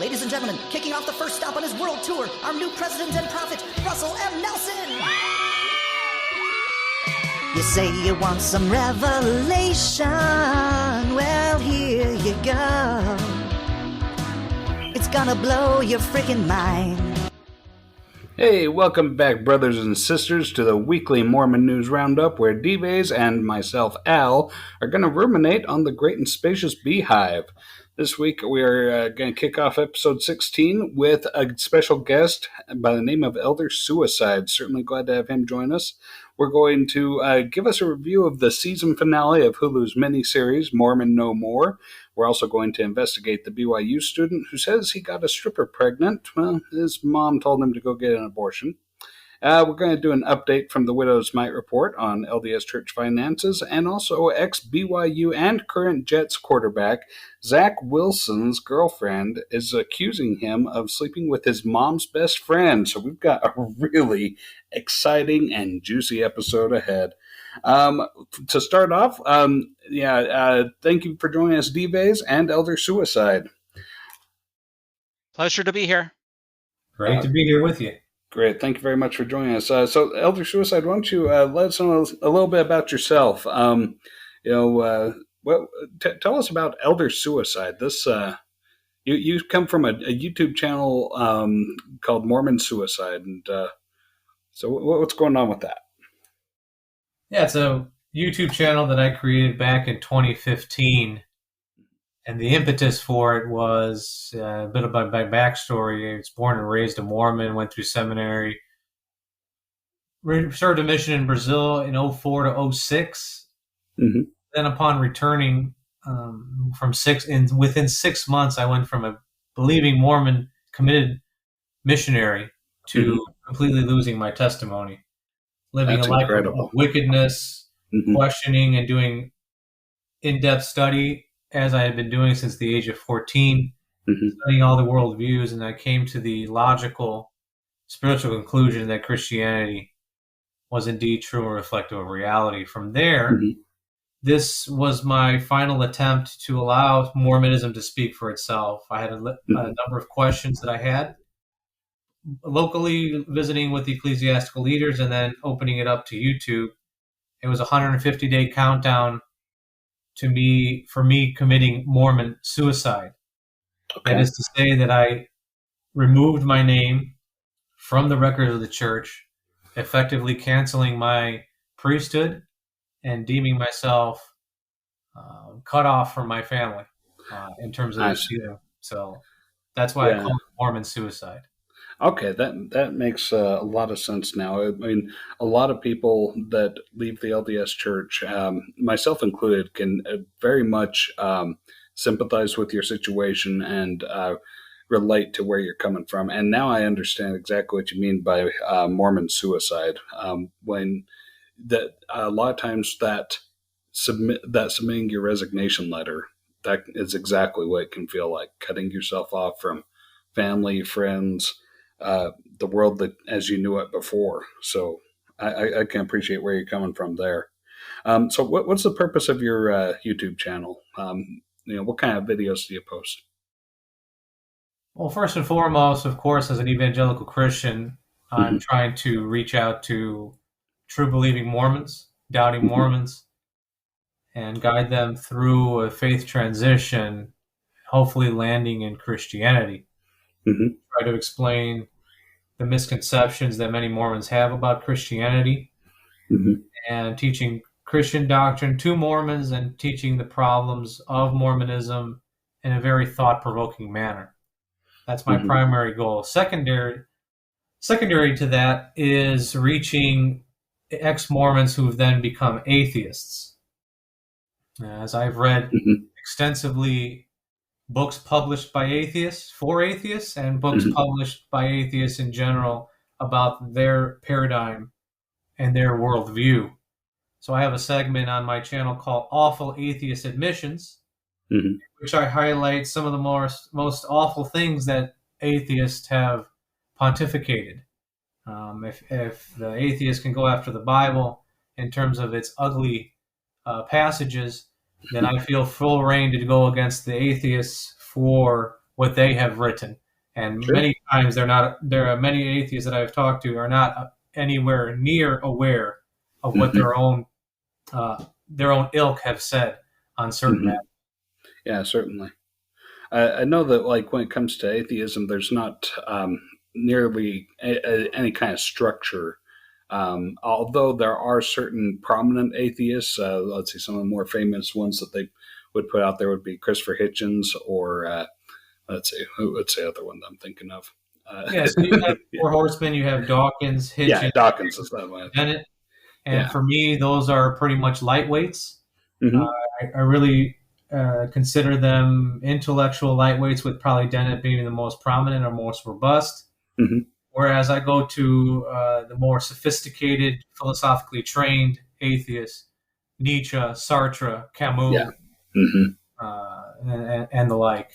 Ladies and gentlemen, kicking off the first stop on his world tour, our new president and prophet, Russell M. Nelson! You say you want some revelation, well, here you go. It's gonna blow your freaking mind. Hey, welcome back, brothers and sisters, to the weekly Mormon News Roundup, where D-Bays and myself, Al, are going to ruminate on the great and spacious beehive. This week, we are going to kick off episode 16 with a special guest by the name of Elder-Suicide. Certainly glad to have him join us. We're going to give us a review of the season finale of Hulu's miniseries, Mormon No More. We're also going to investigate the BYU student who says he got a stripper pregnant. Well, his mom told him to go get an abortion. We're going to do an update from the Widow's Mite report on LDS Church finances, and also ex-BYU and current Jets quarterback Zach Wilson's girlfriend is accusing him of sleeping with his mom's best friend. So we've got a really exciting and juicy episode ahead. To start off, thank you for joining us, D-Bays and Elder-Suicide. Pleasure to be here. Great to be here with you. Great. Thank you very much for joining us. So, Elder-Suicide, why don't you let us know a little bit about yourself? Tell us about Elder-Suicide. This you come from a YouTube channel called MormonSuicide, and so what's going on with that? Yeah, it's a YouTube channel that I created back in 2015. And the impetus for it was a bit of my backstory. I was born and raised a Mormon, went through seminary, served a mission in Brazil in 04 to 06. Mm-hmm. Then upon returning within 6 months, I went from a believing Mormon committed missionary to completely losing my testimony, living That's a life incredible. of wickedness, questioning and doing in-depth study, as I had been doing since the age of 14, studying all the worldviews, and I came to the logical spiritual conclusion that Christianity was indeed true and reflective of reality. From there, this was my final attempt to allow Mormonism to speak for itself. I had a number of questions that I had, locally visiting with the ecclesiastical leaders and then opening it up to YouTube. It was a 150-day countdown for me committing Mormon suicide. Okay. That is to say that I removed my name from the records of the church, effectively canceling my priesthood and deeming myself cut off from my family in terms of So that's why I call it Mormon suicide. Okay, that makes a lot of sense now. I mean, a lot of people that leave the LDS Church, myself included, can very much sympathize with your situation and relate to where you're coming from. And now I understand exactly what you mean by Mormon suicide. When that a lot of times submitting your resignation letter, that is exactly what it can feel like, cutting yourself off from family, friends, the world that as you knew it before. So I can appreciate where you're coming from there. So what's the purpose of your YouTube channel? What kind of videos do you post? Well, first and foremost, of course, as an evangelical Christian, I'm trying to reach out to true believing Mormons, doubting Mormons, and guide them through a faith transition, hopefully landing in Christianity. Try to explain the misconceptions that many Mormons have about Christianity, and teaching Christian doctrine to Mormons and teaching the problems of Mormonism in a very thought-provoking manner. That's my primary goal. Secondary to that is reaching ex-Mormons who have then become atheists. As I've read extensively books published by atheists, for atheists, and books published by atheists in general about their paradigm and their worldview. So I have a segment on my channel called Awful Atheist Admissions, which I highlight some of the most awful things that atheists have pontificated. If the atheist can go after the Bible in terms of its ugly passages, then I feel full reign to go against the atheists for what they have written. And Sure. many times there are many atheists that I've talked to are not anywhere near aware of what Mm-hmm. their own ilk have said on certain Mm-hmm. matters. Yeah, certainly. I know that, like, when it comes to atheism, there's not nearly any kind of structure. Although there are certain prominent atheists, let's see, some of the more famous ones that they would put out there would be Christopher Hitchens, or let's see, what's the other one that I'm thinking of? Yeah, so you have Yeah, Four Horsemen, you have Dawkins, yeah, Hitchens, Dawkins is that one. Bennett, and Yeah. for me, those are pretty much lightweights. Uh, Mm-hmm. I really consider them intellectual lightweights, with probably Dennett being the most prominent or most robust. Mm-hmm. Whereas I go to the more sophisticated, philosophically trained atheists, Nietzsche, Sartre, Yeah. Camus, Mm-hmm. and the like.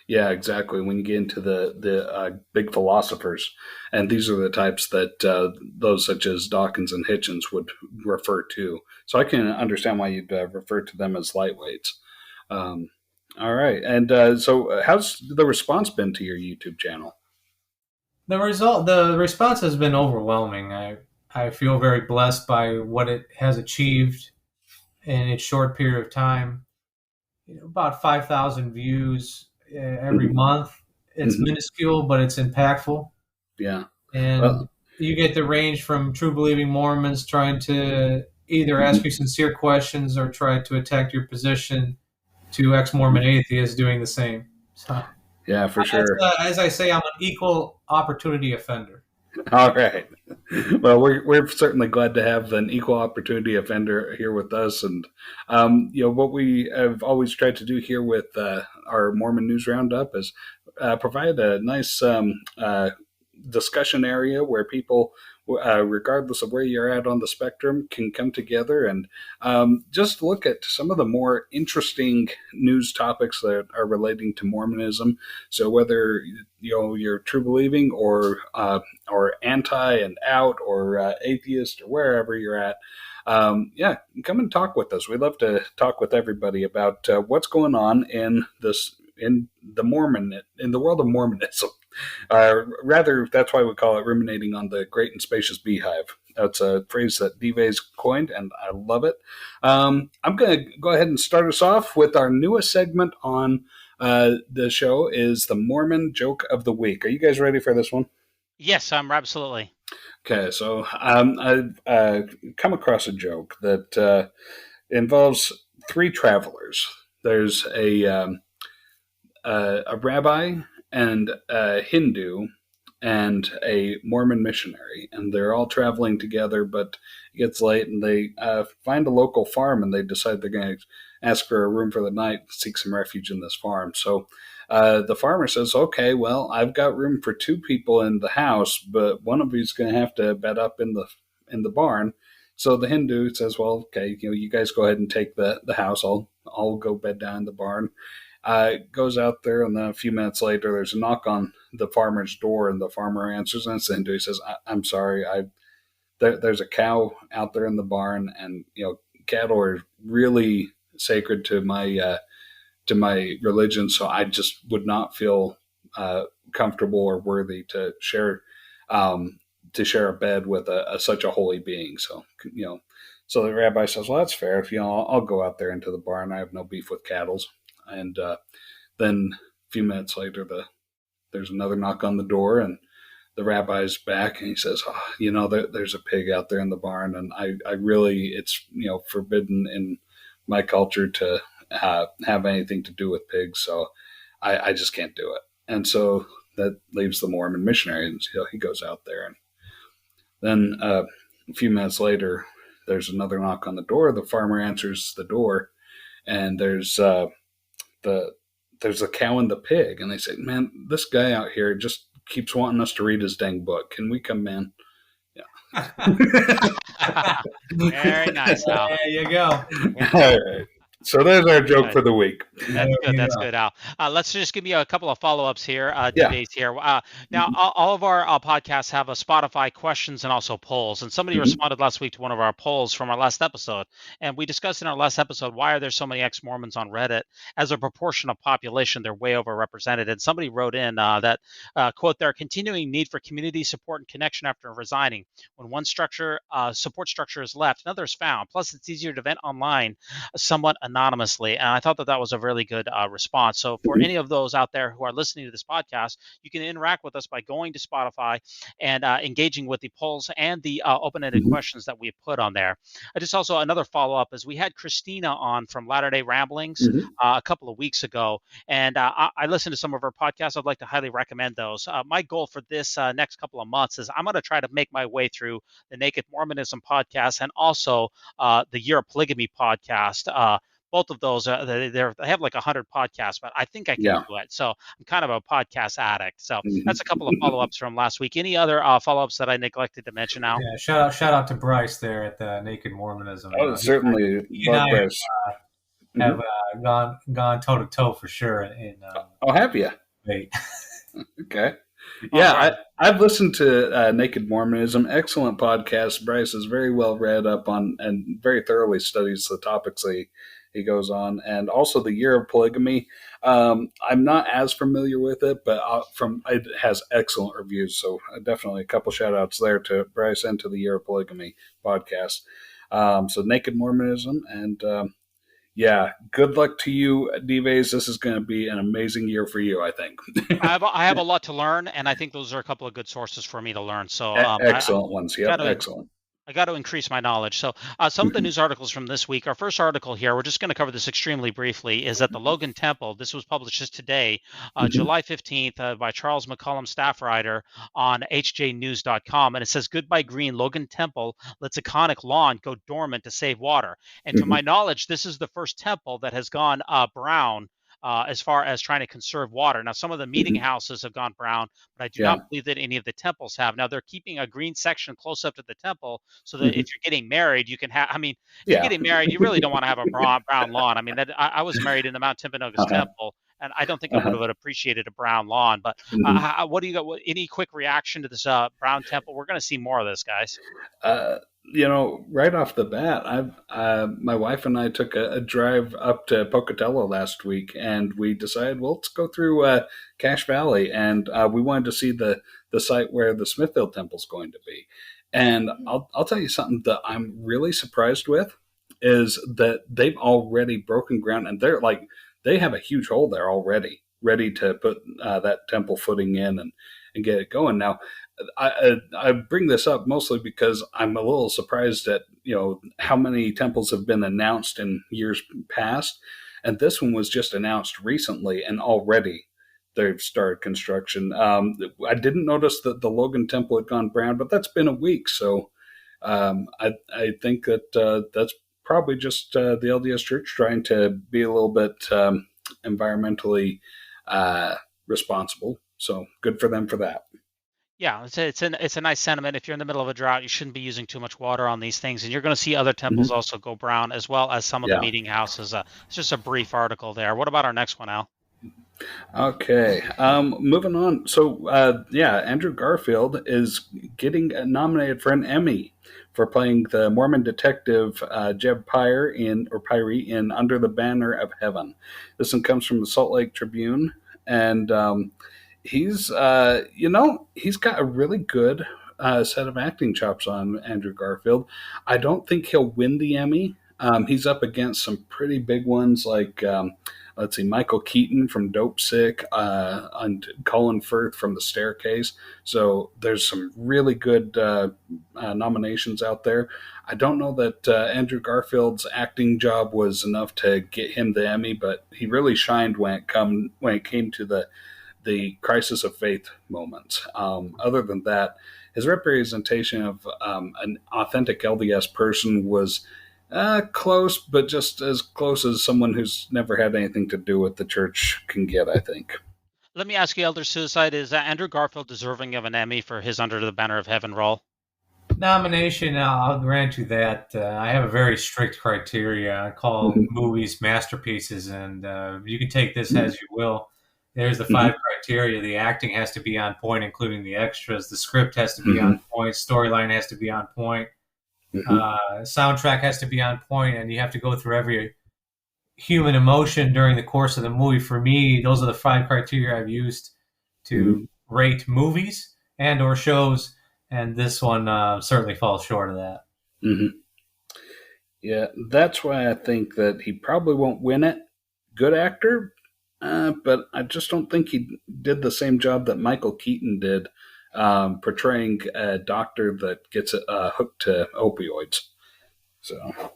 Yeah, exactly. When you get into the big philosophers, and these are the types that those such as Dawkins and Hitchens would refer to. So I can understand why you'd refer to them as lightweights. Um, all right, and so how's the response been to your YouTube channel? The response has been overwhelming. I feel very blessed by what it has achieved in its short period of time. About 5,000 views every month. It's Mhm. minuscule, but it's impactful. Yeah. And Well, you get the range from true believing Mormons trying to either ask you sincere questions or try to attack your position, to ex-Mormon atheists doing the same. So, yeah, for sure. as I say, I'm an equal opportunity offender. All right. Well, we're certainly glad to have an equal opportunity offender here with us, and what we have always tried to do here with our Mormon News Roundup is provide a nice discussion area where people, regardless of where you're at on the spectrum, can come together and just look at some of the more interesting news topics that are relating to Mormonism. So whether you're true believing or anti and out, or atheist, or wherever you're at. Yeah, come and talk with us. We'd love to talk with everybody about what's going on in the world of Mormonism. Rather, that's why we call it ruminating on the great and spacious beehive. That's a phrase that Dive's coined, and I love it. I'm going to go ahead and start us off with our newest segment on the show, is the Mormon Joke of the Week. Are you guys ready for this one? Yes, absolutely. Okay, so I've come across a joke that involves three travelers. There's a rabbi and a Hindu and a Mormon missionary, and they're all traveling together. But it gets late, and they find a local farm, and they decide they're going to ask for a room for the night, seek some refuge in this farm. So the farmer says, "Okay, well, I've got room for two people in the house, but one of you's going to have to bed up in the barn." So the Hindu says, "Well, okay, you guys go ahead and take the house. I'll go bed down in the barn." Goes out there, and then a few minutes later, there's a knock on the farmer's door, and the farmer answers, and it's the Hindu. He says, "I'm sorry, there's a cow out there in the barn, and cattle are really sacred to my religion, so I just would not feel comfortable or worthy to share a bed with such a holy being." So the rabbi says, "Well, that's fair. If I'll go out there into the barn. I have no beef with cattle." And then a few minutes later, there's another knock on the door, and the rabbi's back, and he says, "There's a pig out there in the barn, and I really, it's forbidden in my culture to have anything to do with pigs, so I just can't do it." And so that leaves the Mormon missionary, and he goes out there, and then a few minutes later, there's another knock on the door. The farmer answers the door, and there's a cow and the pig, and they say, "Man, this guy out here just keeps wanting us to read his dang book. Can we come in?" Yeah. Very nice, Al. There you go. All right. So there's our joke for the week. That's good. That's good, Al. Let's just give me a couple of follow-ups here, Yeah. debates here. Now, all of our podcasts have a Spotify questions and also polls. And somebody responded last week to one of our polls from our last episode. And we discussed in our last episode, why are there so many ex-Mormons on Reddit? As a proportion of population, they're way overrepresented. And somebody wrote in that, quote, there are continuing need for community support and connection after resigning. When one support structure is left, another is found. Plus, it's easier to vent online somewhat anonymously. And I thought that was a really good response. So for any of those out there who are listening to this podcast, you can interact with us by going to Spotify and engaging with the polls and the open-ended questions that we put on there. Just also another follow-up is we had Christina on from Latter-day Ramblings a couple of weeks ago, and I listened to some of her podcasts. I'd like to highly recommend those. My goal for this next couple of months is I'm going to try to make my way through the Naked Mormonism podcast and also the Year of Polygamy podcast. Both of those, they have like 100 podcasts, but I think I can do it. So I'm kind of a podcast addict. So that's a couple of follow-ups from last week. Any other follow-ups that I neglected to mention now? Yeah, shout out to Bryce there at the Naked Mormonism. Oh, certainly. Bryce. Have gone toe to toe for sure. Have you? Wait. Okay. Yeah, I've listened to Naked Mormonism. Excellent podcast. Bryce is very well read up on and very thoroughly studies the topics he goes on, and also the Year of Polygamy. I'm not as familiar with it, but it has excellent reviews. So definitely a couple shout outs there to Bryce and to the Year of Polygamy podcast. So Naked Mormonism, and good luck to you, Dives. This is going to be an amazing year for you, I think. I have a lot to learn, and I think those are a couple of good sources for me to learn. So excellent ones. Yeah, excellent. I got to increase my knowledge. So some of the news articles from this week, our first article here, we're just going to cover this extremely briefly, is that the Logan Temple, this was published just today, July 15th by Charles McCollum, staff writer on hjnews.com. And it says, Goodbye Green, Logan Temple lets iconic lawn go dormant to save water. And to my knowledge, this is the first temple that has gone brown as far as trying to conserve water. Now, some of the meeting houses have gone brown, but I do not believe that any of the temples have. Now, they're keeping a green section close up to the temple so that if you're getting married, you can have, if you're getting married, you really don't want to have a brown lawn. I was married in the Mount Timpanogos Temple, and I don't think I would have appreciated a brown lawn. But what do you got? Any quick reaction to this brown temple? We're going to see more of this, guys. Right off the bat, my wife and I took a drive up to Pocatello last week, and we decided, well, let's go through Cache Valley, and we wanted to see the site where the Smithfield Temple is going to be. And I'll tell you something that I'm really surprised with is that they've already broken ground, and they have a huge hole there already, ready to put that temple footing in and get it going. Now, I bring this up mostly because I'm a little surprised at how many temples have been announced in years past, and this one was just announced recently, and already they've started construction. I didn't notice that the Logan Temple had gone brown, but that's been a week, so I think that that's probably just the LDS Church trying to be a little bit environmentally responsible. So good for them for that. Yeah, it's a nice sentiment. If you're in the middle of a drought, you shouldn't be using too much water on these things, and you're going to see other temples also go brown, as well as some of the meeting houses. It's just a brief article there. What about our next one, Al? Okay, moving on. So, Andrew Garfield is getting nominated for an Emmy for playing the Mormon detective Jeb Pyre in Under the Banner of Heaven. This one comes from the Salt Lake Tribune, and he's got a really good set of acting chops on Andrew Garfield. I don't think he'll win the Emmy. He's up against some pretty big ones like Michael Keaton from Dope Sick and Colin Firth from The Staircase. So there's some really good nominations out there. I don't know that Andrew Garfield's acting job was enough to get him the Emmy, but he really shined when it came to the crisis of faith moments. Other than that, his representation of an authentic LDS person was close, but just as close as someone who's never had anything to do with the church can get, I think. Let me ask you, Elder Suicide, is Andrew Garfield deserving of an Emmy for his Under the Banner of Heaven role? Nomination, I'll grant you that. I have a very strict criteria. I call Mhm. movies masterpieces, and you can take this Mhm. as you will. There's the Mhm. 5 criteria. The acting has to be on point, including the extras. The script has to be on Mhm. point. Storyline has to be on point. Mhm. Soundtrack has to be on point, and you have to go through every human emotion during the course of the movie. For me, those are the 5 criteria I've used Mhm. to rate movies and or shows, and this one certainly falls short of that. Mhm. Yeah, that's why I think that he probably won't win it. Good actor, but I just don't think he did the same job that Michael Keaton did, portraying a doctor that gets hooked to opioids. So,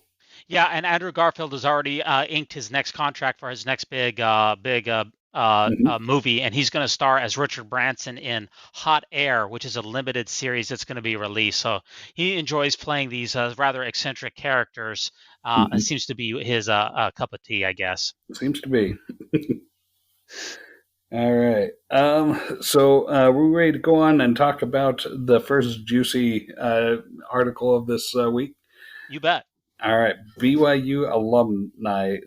Yeah, and Andrew Garfield has already inked his next contract for his next mhm. movie, and he's going to star as Richard Branson in Hot Air, which is a limited series that's going to be released. So he enjoys playing these rather eccentric characters. It Mhm. seems to be his cup of tea, I guess. Seems to be. All right. So we're ready to go on and talk about the first juicy article of this week. You bet. All right, BYU alumni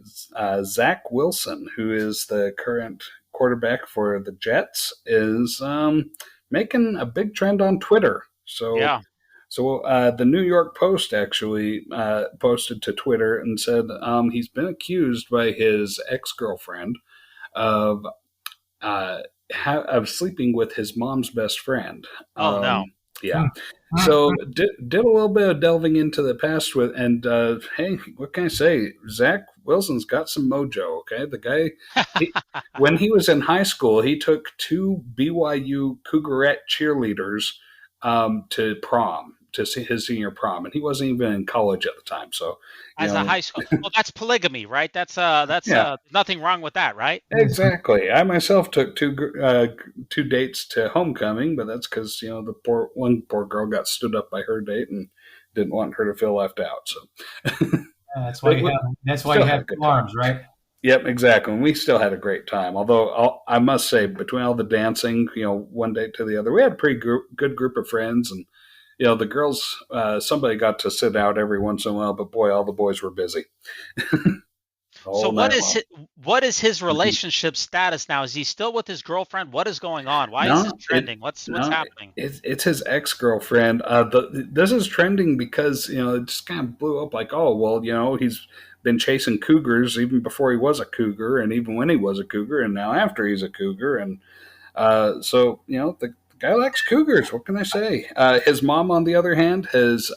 Zach Wilson, who is the current quarterback for the Jets, is making a big trend on Twitter. So, Yeah. the New York Post actually posted to Twitter and said he's been accused by his ex-girlfriend of uh, of sleeping with his mom's best friend. Oh no. Yeah. So did a little bit of delving into the past with, and hey, what can I say? Zach Wilson's got some mojo. Okay, the guy, he, when he was in high school, he took two BYU Cougarette cheerleaders to prom, to see his senior prom, and he wasn't even in college at the time. So, you As a know, high school, well, that's polygamy, right? That's yeah, nothing wrong with that, right? exactly. I myself took two dates to homecoming, but that's because the poor girl got stood up by her date and didn't want her to feel left out. So, That's why but you we have. That's why still you had have a good two time. arms, right? Yep, exactly. And we still had a great time. Although I must say, between all the dancing, one date to the other, we had a pretty good group of friends, and the girls. Somebody got to sit out every once in a while, but boy, all the boys were busy So all night long. what is his Mhm. relationship status now? Is he still with his girlfriend? What is going on? Why is this No, trending? What's no, happening? it's his ex girlfriend. This is trending because it just kind of blew up. Like, oh well, he's been chasing cougars even before he was a cougar, and even when he was a cougar, and now after he's a cougar, and so the guy likes cougars. What can I say? His mom, on the other hand, has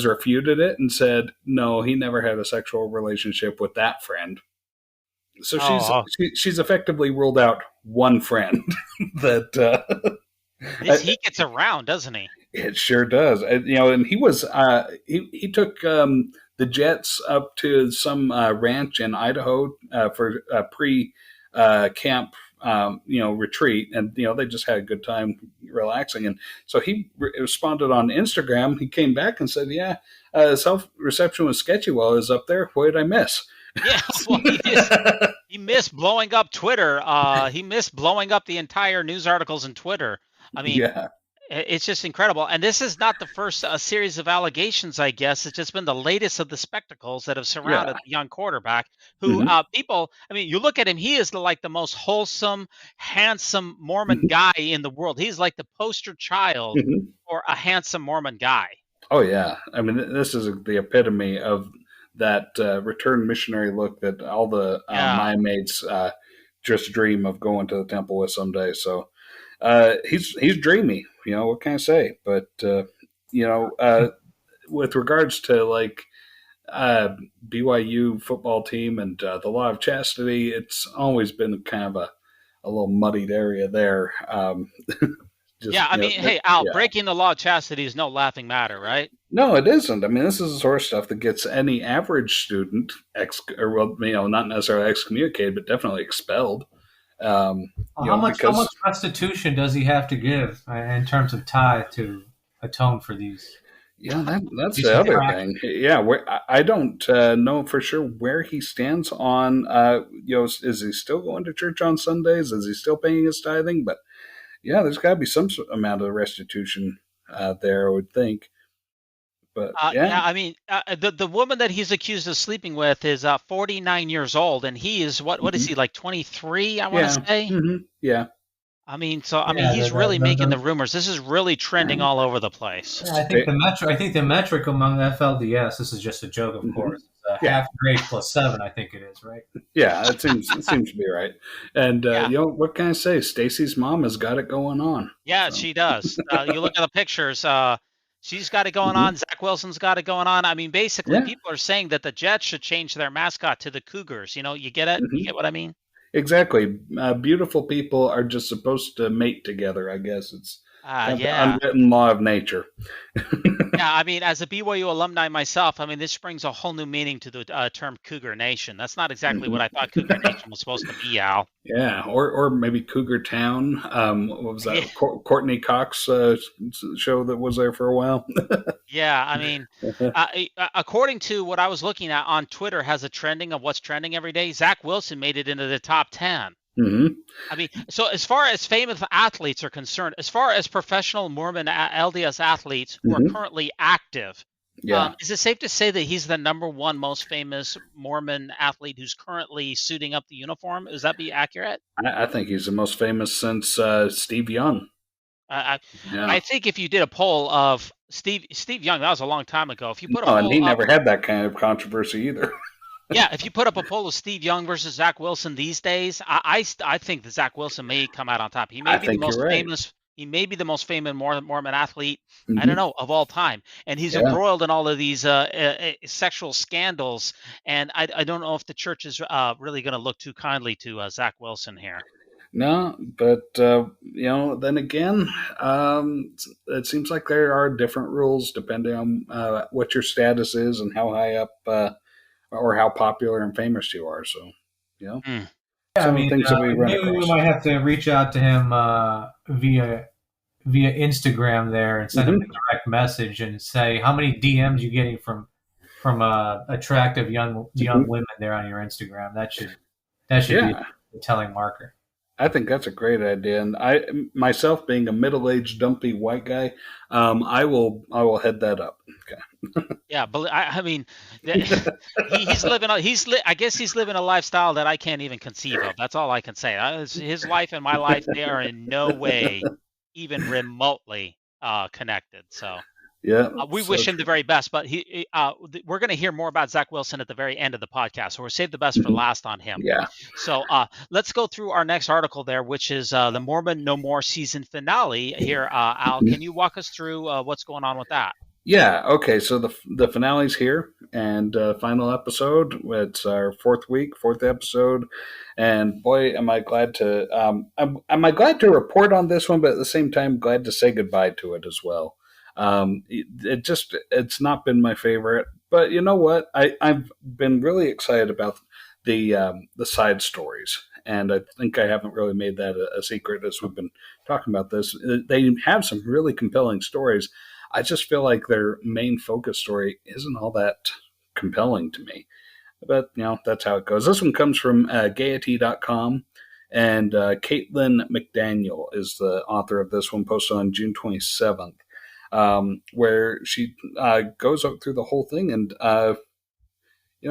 refuted it and said no, he never had a sexual relationship with that friend. So Oh, she's effectively ruled out one friend that this he gets around, doesn't he? it sure does. And he was he took the Jets up to some ranch in Idaho for a pre camp retreat, and they just had a good time relaxing. And so he responded on Instagram. He came back and said, "Yeah, self reception was sketchy while I was up there. What did I miss?" Yeah, well, he missed blowing up Twitter. He missed blowing up the entire news articles in Twitter. I mean, Yeah. it's just incredible. And this is not the first series of allegations, I guess. It's just been the latest of the spectacles that have Yeah. surrounded the young quarterback who Hmm. I mean, you look at him, he is like the most wholesome, handsome Mormon Hmm. guy in the world. He's like the poster child Hmm. for a handsome Mormon guy. Oh yeah, I mean this is the epitome of that return missionary look that all the Yeah. my mates just dream of going to the temple with someday. So he's dreamy. What can I say? But you know, uh, with regards to like BYU football team and the law of chastity, it's always been kind of a little muddied area there. Yeah, Just I mean, hey, Al, yeah. breaking the law of chastity is no laughing matter, right? No, it isn't. I mean, this is the sort of stuff that gets any average student or well, not necessarily excommunicated, but definitely expelled. Well, how much Because restitution does he have to give in terms of tithe to atone for that's these the other infractions? thing. Yeah, I don't know for sure where he stands on. Is he still going to church on Sundays? Is he still paying his tithing? But yeah, there's got to be some amount of restitution there, I would think. But Yeah, I mean, the woman that he's accused of sleeping with is 49 years old, and he is what is he, like 23? I want to say. Yeah. I mean, Yeah, he's really making the rumors. This is really trending all over the place. I think the metric among FLDS. This is just a joke, of course. It's half grade plus 7. I think it is, right? Yeah, it seems to be right. And what can I say? Stacy's mom has got it going on. Yeah, so. She does. You look at the pictures. She's got it going on. Zach Wilson's got it going on. I mean, basically, people are saying that the Jets should change their mascot to the Cougars. You get it? You get what I mean? Exactly. Beautiful people are just supposed to mate together, I guess. It's the unwritten law of nature. Yeah, I mean, as a BYU alumni myself, I mean, this brings a whole new meaning to the term Cougar Nation. That's not exactly what I thought Cougar Nation was supposed to be, Al. Yeah, or maybe Cougar Town. What was that? Yeah. Courtney Cox show that was there for a while. Yeah, I mean, according to what I was looking at on Twitter, has a trending of what's trending every day. Zach Wilson made it into the top 10. I mean, so as far as famous athletes are concerned, as far as professional Mormon LDS athletes who are currently active, is it safe to say that he's the number one most famous Mormon athlete who's currently suiting up the uniform? Is that be accurate? I think he's the most famous since Steve Young. I think if you did a poll of Steve Young, that was a long time ago. If you put a poll and he never had that kind of controversy either. Yeah, if you put up a poll of Steve Young versus Zach Wilson these days, I think that Zach Wilson may come out on top. He may be the most famous. He may be the most famous Mormon athlete, I don't know, of all time. And he's embroiled in all of these sexual scandals. And I don't know if the church is really going to look too kindly to Zach Wilson here. No, but, then again, it seems like there are different rules depending on what your status is and how high up or how popular and famous you are. So, Yeah, I mean, maybe we might have to reach out to him via Instagram there and send him a direct message and say how many DMs you getting from attractive young women there on your Instagram. That should be a telling marker. I think that's a great idea, and I myself being a middle-aged dumpy white guy, I will head that up. Okay. Yeah, but I mean, he's living. I guess he's living a lifestyle that I can't even conceive of. That's all I can say. His life and my life, they are in no way even remotely connected. So. Yeah, we wish him the very best, but we're going to hear more about Zach Wilson at the very end of the podcast, so we'll save the best for last on him. Yeah. So let's go through our next article there, which is the Mormon No More season finale here. Al, can you walk us through what's going on with that? Yeah. Okay. So the finale's here, and final episode. It's our fourth episode, and boy, am I glad to am I glad to report on this one, but at the same time, glad to say goodbye to it as well. It's not been my favorite, but you know what? I've been really excited about the side stories, and I think I haven't really made that a secret as we've been talking about this. They have some really compelling stories. I just feel like their main focus story isn't all that compelling to me, but that's how it goes. This one comes from Gaiety.com. And Caitlin McDaniel is the author of this one, posted on June 27th. Where she goes up through the whole thing and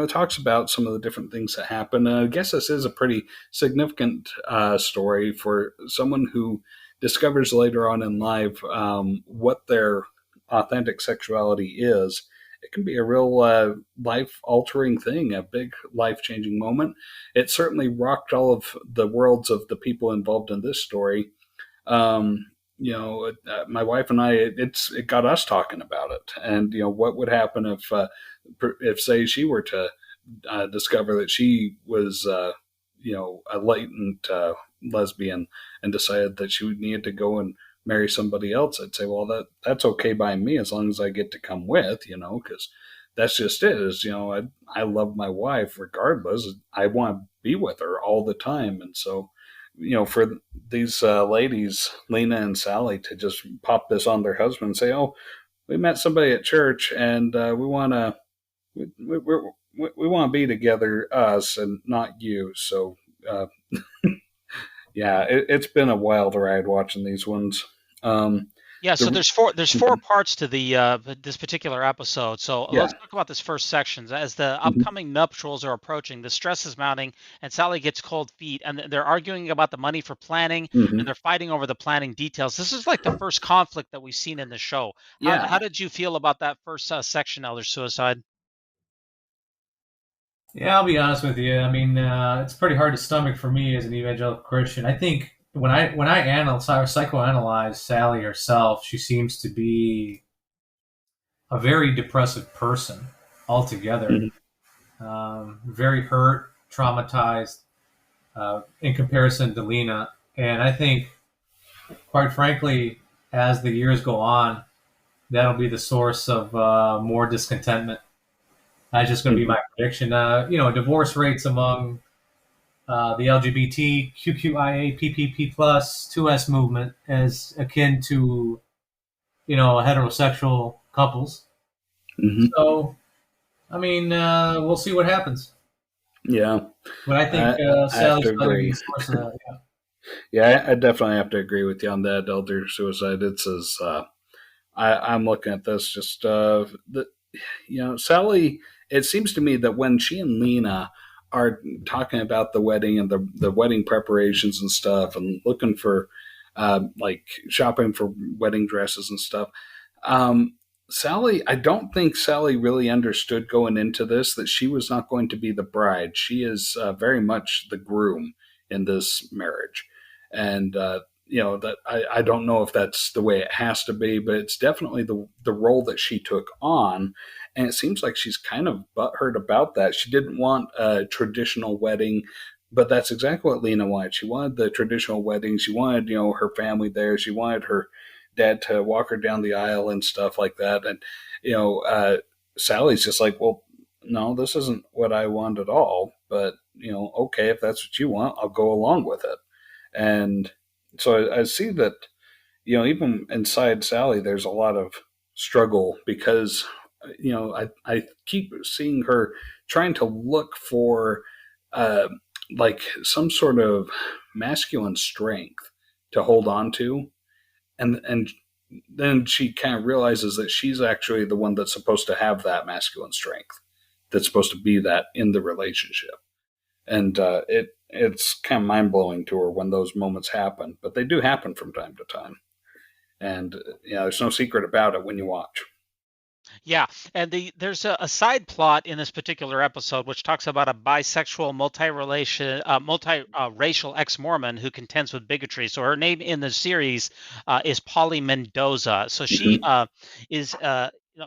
talks about some of the different things that happen. And I guess this is a pretty significant story for someone who discovers later on in life what their authentic sexuality is. It can be a real life-altering thing, a big life-changing moment. It certainly rocked all of the worlds of the people involved in this story. My wife and I, it got us talking about it, and what would happen if say she were to discover that she was a latent lesbian and decided that she needed to go and marry somebody else. I'd say, well, that's okay by me as long as I get to come with, because that's just it. Is I love my wife regardless. I want to be with her all the time, and so. For these ladies, Lena and Sally, to just pop this on their husband and say, "Oh, we met somebody at church, and we want to be together, us and not you." So, yeah, it's been a wild ride watching these ones. Yeah, so The, there's four parts to this particular episode. So yeah. let's talk about this first section. As the Mhm. upcoming nuptials are approaching, the stress is mounting, and Sally gets cold feet, and they're arguing about the money for planning, and Mhm. they're fighting over the planning details. This is like the first conflict that we've seen in the show. How Yeah. did you feel about that first section, Elder Suicide? Yeah, I'll be honest with you. I mean, it's pretty hard to stomach for me as an evangelical Christian. I think when I analyze or psychoanalyze Sally herself, she seems to be a very depressive person altogether. Mhm. Very hurt, traumatized in comparison to Lena. And I think, quite frankly, as the years go on, that'll be the source of more discontentment. That's just going to be Mhm. my prediction. Divorce rates among the LGBT, QQIA, PPP plus 2S movement as akin to, heterosexual couples. Mhm. So, I mean, we'll see what happens. Yeah. But I think I have to Sally's probably be agree. the source of that. Yeah. Yeah, I definitely have to agree with you on that, Elder Suicide. It's as I'm looking at this, just Sally. It seems to me that when she and Lena are talking about the wedding and the wedding preparations and stuff, and looking for like shopping for wedding dresses and stuff, um, Sally, I don't think Sally really understood going into this that she was not going to be the bride. She is very much the groom in this marriage, and that I don't know if that's the way it has to be, but it's definitely the role that she took on, and it seems like she's kind of butthurt about that. She didn't want a traditional wedding. But that's exactly what Lena wanted. She wanted the traditional wedding. She wanted, her family there. She wanted her dad to walk her down the aisle and stuff like that. And, Sally's just like, well, no, this isn't what I want at all. But, okay, if that's what you want, I'll go along with it. And so I see that, even inside Sally, there's a lot of struggle because, I keep seeing her trying to look for, like some sort of masculine strength to hold on to, and then she kind of realizes that she's actually the one that's supposed to have that masculine strength, that's supposed to be that in the relationship, and it's kind of mind blowing to her when those moments happen, but they do happen from time to time, and there's no secret about it when you watch. Yeah, and there's a side plot in this particular episode which talks about a bisexual, multi-racial ex-Mormon who contends with bigotry. So her name in the series is Polly Mendoza. So she Mm-hmm. is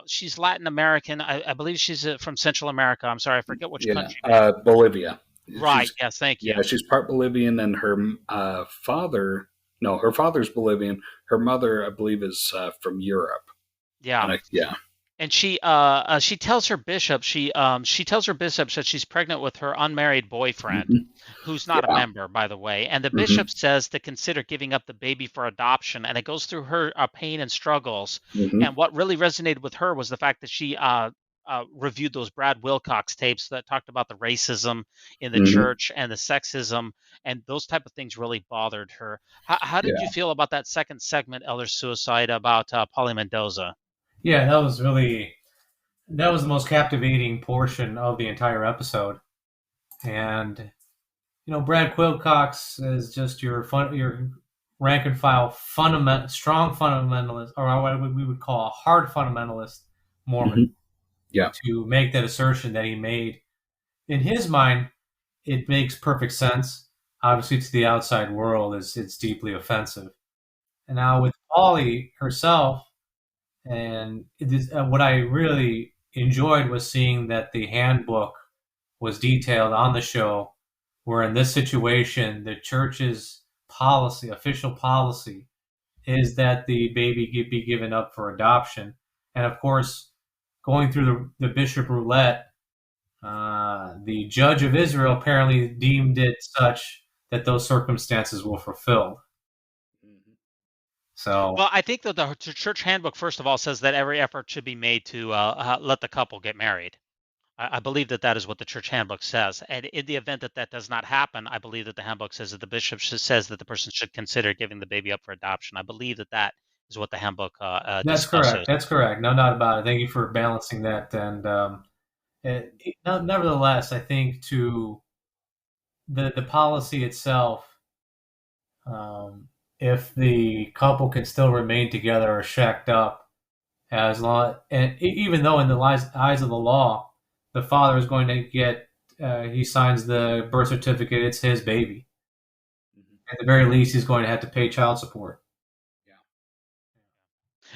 she's Latin American. I believe she's from Central America. I'm sorry, I forget which Yeah, country. Bolivia. Right. She's Yes. Thank you. Yeah, she's part Bolivian, and her father. No, her father's Bolivian. Her mother, I believe, is from Europe. Yeah. Yeah. And she tells her bishop she tells her bishop that she's pregnant with her unmarried boyfriend, Hmm. who's not a Yeah. member, by the way. And the Hmm. bishop says to consider giving up the baby for adoption, and it goes through her pain and struggles. Hmm. And what really resonated with her was the fact that she reviewed those Brad Wilcox tapes that talked about the racism in the Hmm. church and the sexism, and those type of things really bothered her. How did you Yeah. feel about that second segment, Elder Suicide, about Polly Mendoza? Yeah, that was the most captivating portion of the entire episode. And Brad Wilcox is just your rank and file strong fundamentalist, or what we would call a hard fundamentalist Mormon, Hmm. Yeah. to make that assertion that he made. In his mind, it makes perfect sense. Obviously, to the outside world, it's deeply offensive. And now with Polly herself, and what I really enjoyed was seeing that the handbook was detailed on the show, where in this situation, the church's policy, official policy, is that the baby be given up for adoption. And of course, going through the bishop roulette, the judge of Israel apparently deemed it such that those circumstances were fulfilled. So, Well, I think that the church handbook, first of all, says that every effort should be made to let the couple get married. I believe that that is what the church handbook says. And in the event that that does not happen, I believe that the handbook says that the bishop says that the person should consider giving the baby up for adoption. I believe that that is what the handbook That's discusses. correct. That's correct. No doubt about it. Thank you for balancing that. And nevertheless, I think to the policy itself, if the couple can still remain together or shacked up, as long and even though in the eyes of the law, the father is going to get he signs the birth certificate, it's his baby. At the very least, he's going to have to pay child support.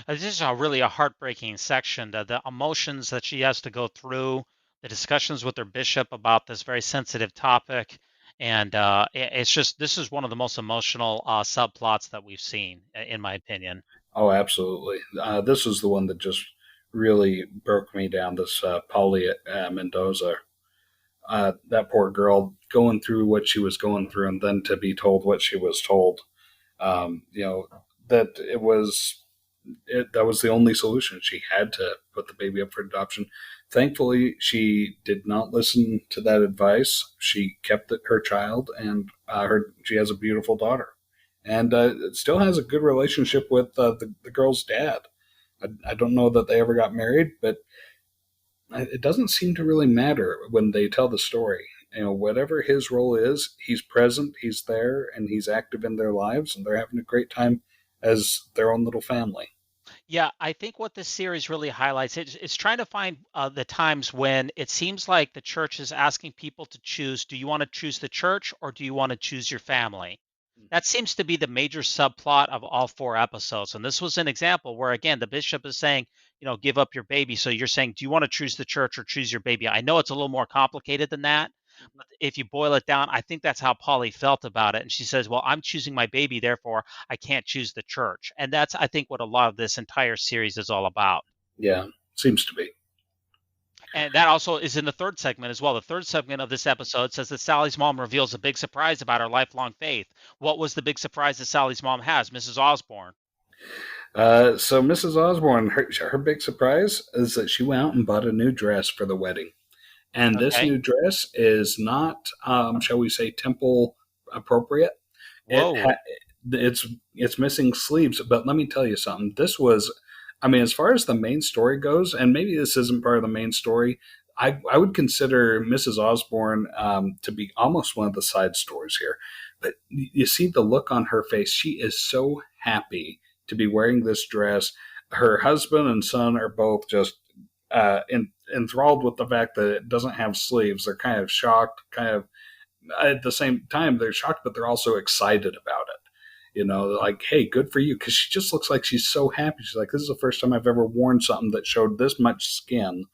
This is really a heartbreaking section. The emotions that she has to go through, the discussions with her bishop about this very sensitive topic, and it's just this is one of the most emotional subplots that we've seen, in my opinion. Oh, absolutely. This is the one that just really broke me down. This Polly Mendoza, that poor girl going through what she was going through, and then to be told what she was told. That that was the only solution. She had to put the baby up for adoption. Thankfully, she did not listen to that advice. She kept her child, and she has a beautiful daughter, and still has a good relationship with the girl's dad. I don't know that they ever got married, but it doesn't seem to really matter when they tell the story. Whatever his role is, he's present, he's there, and he's active in their lives, and they're having a great time as their own little family. Yeah, I think what this series really highlights, it's trying to find the times when it seems like the church is asking people to choose, do you want to choose the church or do you want to choose your family? That seems to be the major subplot of all 4 episodes. And this was an example where, again, the bishop is saying, give up your baby. So you're saying, do you want to choose the church or choose your baby? I know it's a little more complicated than that. But if you boil it down, I think that's how Polly felt about it. And she says, well, I'm choosing my baby, therefore I can't choose the church. And that's, I think, what a lot of this entire series is all about. Yeah, seems to be. And that also is in the 3rd segment as well. The 3rd segment of this episode says that Sally's mom reveals a big surprise about her lifelong faith. What was the big surprise that Sally's mom has, Mrs. Osborne? So Mrs. Osborne, her big surprise is that she went out and bought a new dress for the wedding. And this new dress is not, shall we say, temple appropriate. Whoa. It's missing sleeves. But let me tell you something. This was, as far as the main story goes, and maybe this isn't part of the main story, I would consider Mrs. Osborne to be almost one of the side stories here. But you see the look on her face. She is so happy to be wearing this dress. Her husband and son are both just enthralled with the fact that it doesn't have sleeves. They're kind of shocked, at the same time, they're shocked, but they're also excited about it. Like, hey, good for you. Because she just looks like she's so happy. She's like, this is the first time I've ever worn something that showed this much skin.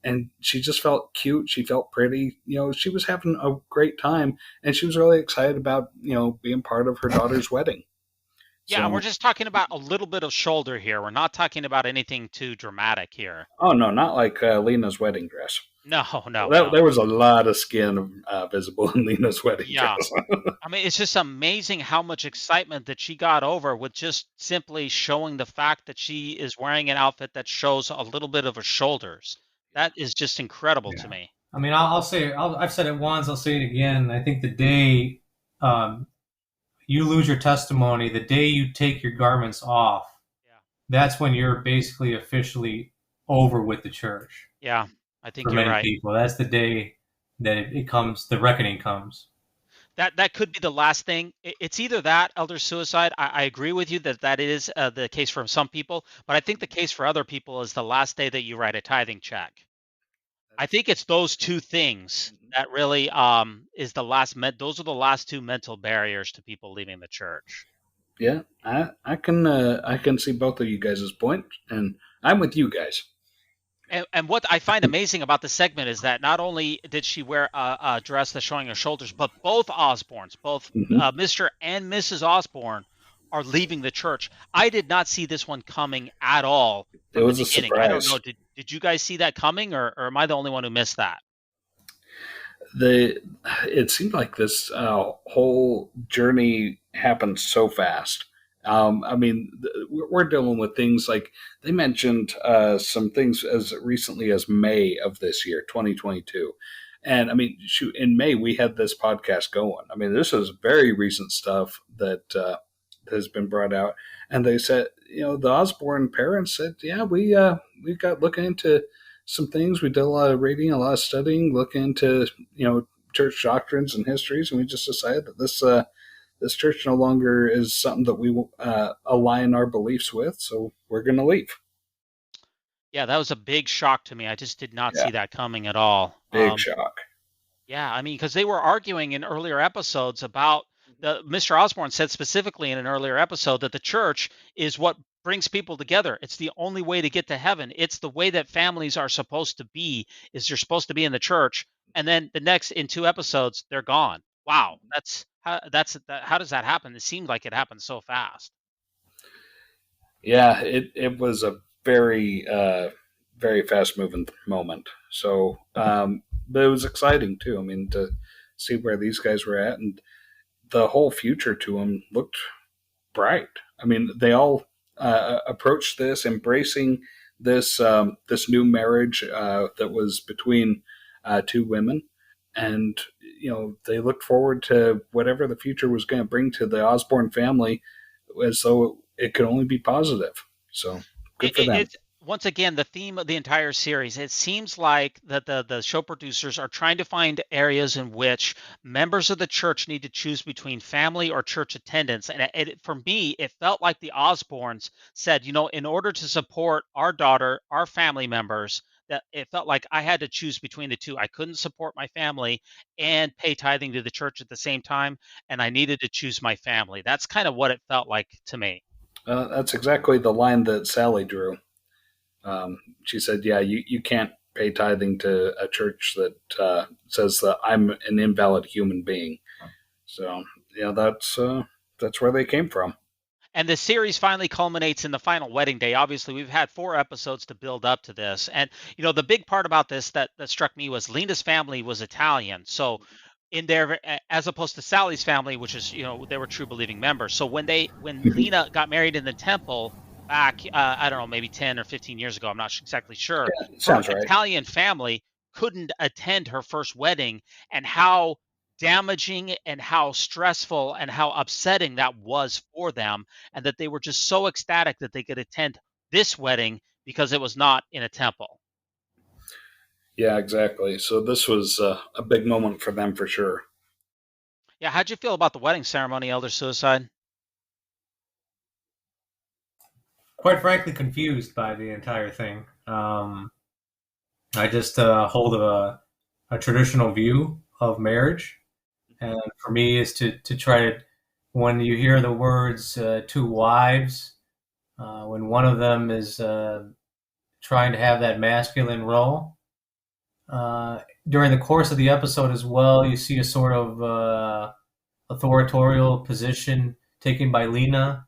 And she just felt cute. She felt pretty. She was having a great time. And she was really excited about, being part of her daughter's wedding. Yeah, and we're just talking about a little bit of shoulder here. We're not talking about anything too dramatic here. Oh, no, not like Lena's wedding dress. No. There was a lot of skin visible in Lena's wedding dress. It's just amazing how much excitement that she got over with just simply showing the fact that she is wearing an outfit that shows a little bit of her shoulders. That is just incredible to me. I'll say, I've said it once, I'll say it again. I think the day you lose your testimony, the day you take your garments off, that's when you're basically officially over with the church. Yeah, I think you're right. For many people, that's the day that it comes, the reckoning comes. That could be the last thing. It's either that, elder suicide. I agree with you that is the case for some people, but I think the case for other people is the last day that you write a tithing check. I think it's those 2 things that really is the last. Those are the last 2 mental barriers to people leaving the church. Yeah, I can see both of you guys' point, and I'm with you guys. And what I find amazing about the segment is that not only did she wear a dress that's showing her shoulders, but both Osbornes, both Mr. and Mrs. Osborne, are leaving the church. I did not see this one coming at all from the beginning. I don't know. Did you guys see that coming, or am I the only one who missed that? It seemed like this whole journey happened so fast. We're dealing with things like they mentioned some things as recently as May of this year, 2022. And in May, we had this podcast going. This is very recent stuff that has been brought out, and they said, the Osborne parents said, yeah, we got looking into some things. We did a lot of reading, a lot of studying, looking into church doctrines and histories, and we just decided that this church no longer is something that we align our beliefs with, so we're going to leave. Yeah, that was a big shock to me. I just did not see Yeah, that coming at all. big shock. Yeah, I mean, because they were arguing in earlier episodes about Mr. Osborne said specifically in an earlier episode that the church is what brings people together. It's the only way to get to heaven. It's the way that families are supposed to be, is you're supposed to be in the church. And then the next, in 2 episodes, they're gone. Wow, how does that happen? It seemed like it happened so fast. Yeah, it was a very very fast moving moment. So, but it was exciting too. I mean, to see where these guys were at, and the whole future to them looked bright. I mean, they all approached this embracing this new marriage that was between two women, and they looked forward to whatever the future was going to bring to the Osborne family, as though it could only be positive. So good for them. It's once again the theme of the entire series. It seems like that the show producers are trying to find areas in which members of the church need to choose between family or church attendance. And for me, it felt like the Osbournes said, in order to support our daughter, our family members, that it felt like I had to choose between the two. I couldn't support my family and pay tithing to the church at the same time, and I needed to choose my family. That's kind of what it felt like to me. That's exactly the line that Sally drew. She said, yeah, you can't pay tithing to a church that says that I'm an invalid human being. So, that's where they came from. And the series finally culminates in the final wedding day. Obviously, we've had 4 episodes to build up to this. And, the big part about this that struck me was Lena's family was Italian. So in there, as opposed to Sally's family, which is, they were true believing members. So when Lena got married in the temple back, I don't know, maybe 10 or 15 years ago, I'm not exactly sure. Yeah, sounds right. Italian family couldn't attend her first wedding, and how damaging and how stressful and how upsetting that was for them, and that they were just so ecstatic that they could attend this wedding because it was not in a temple. Yeah, exactly. So this was a big moment for them for sure. Yeah, how'd you feel about the wedding ceremony, Elder Suicide? Quite frankly, confused by the entire thing. I just hold a traditional view of marriage, and for me is to try to, when you hear the words two wives, when one of them is trying to have that masculine role, during the course of the episode as well, you see a sort of authoritarian position taken by Lena,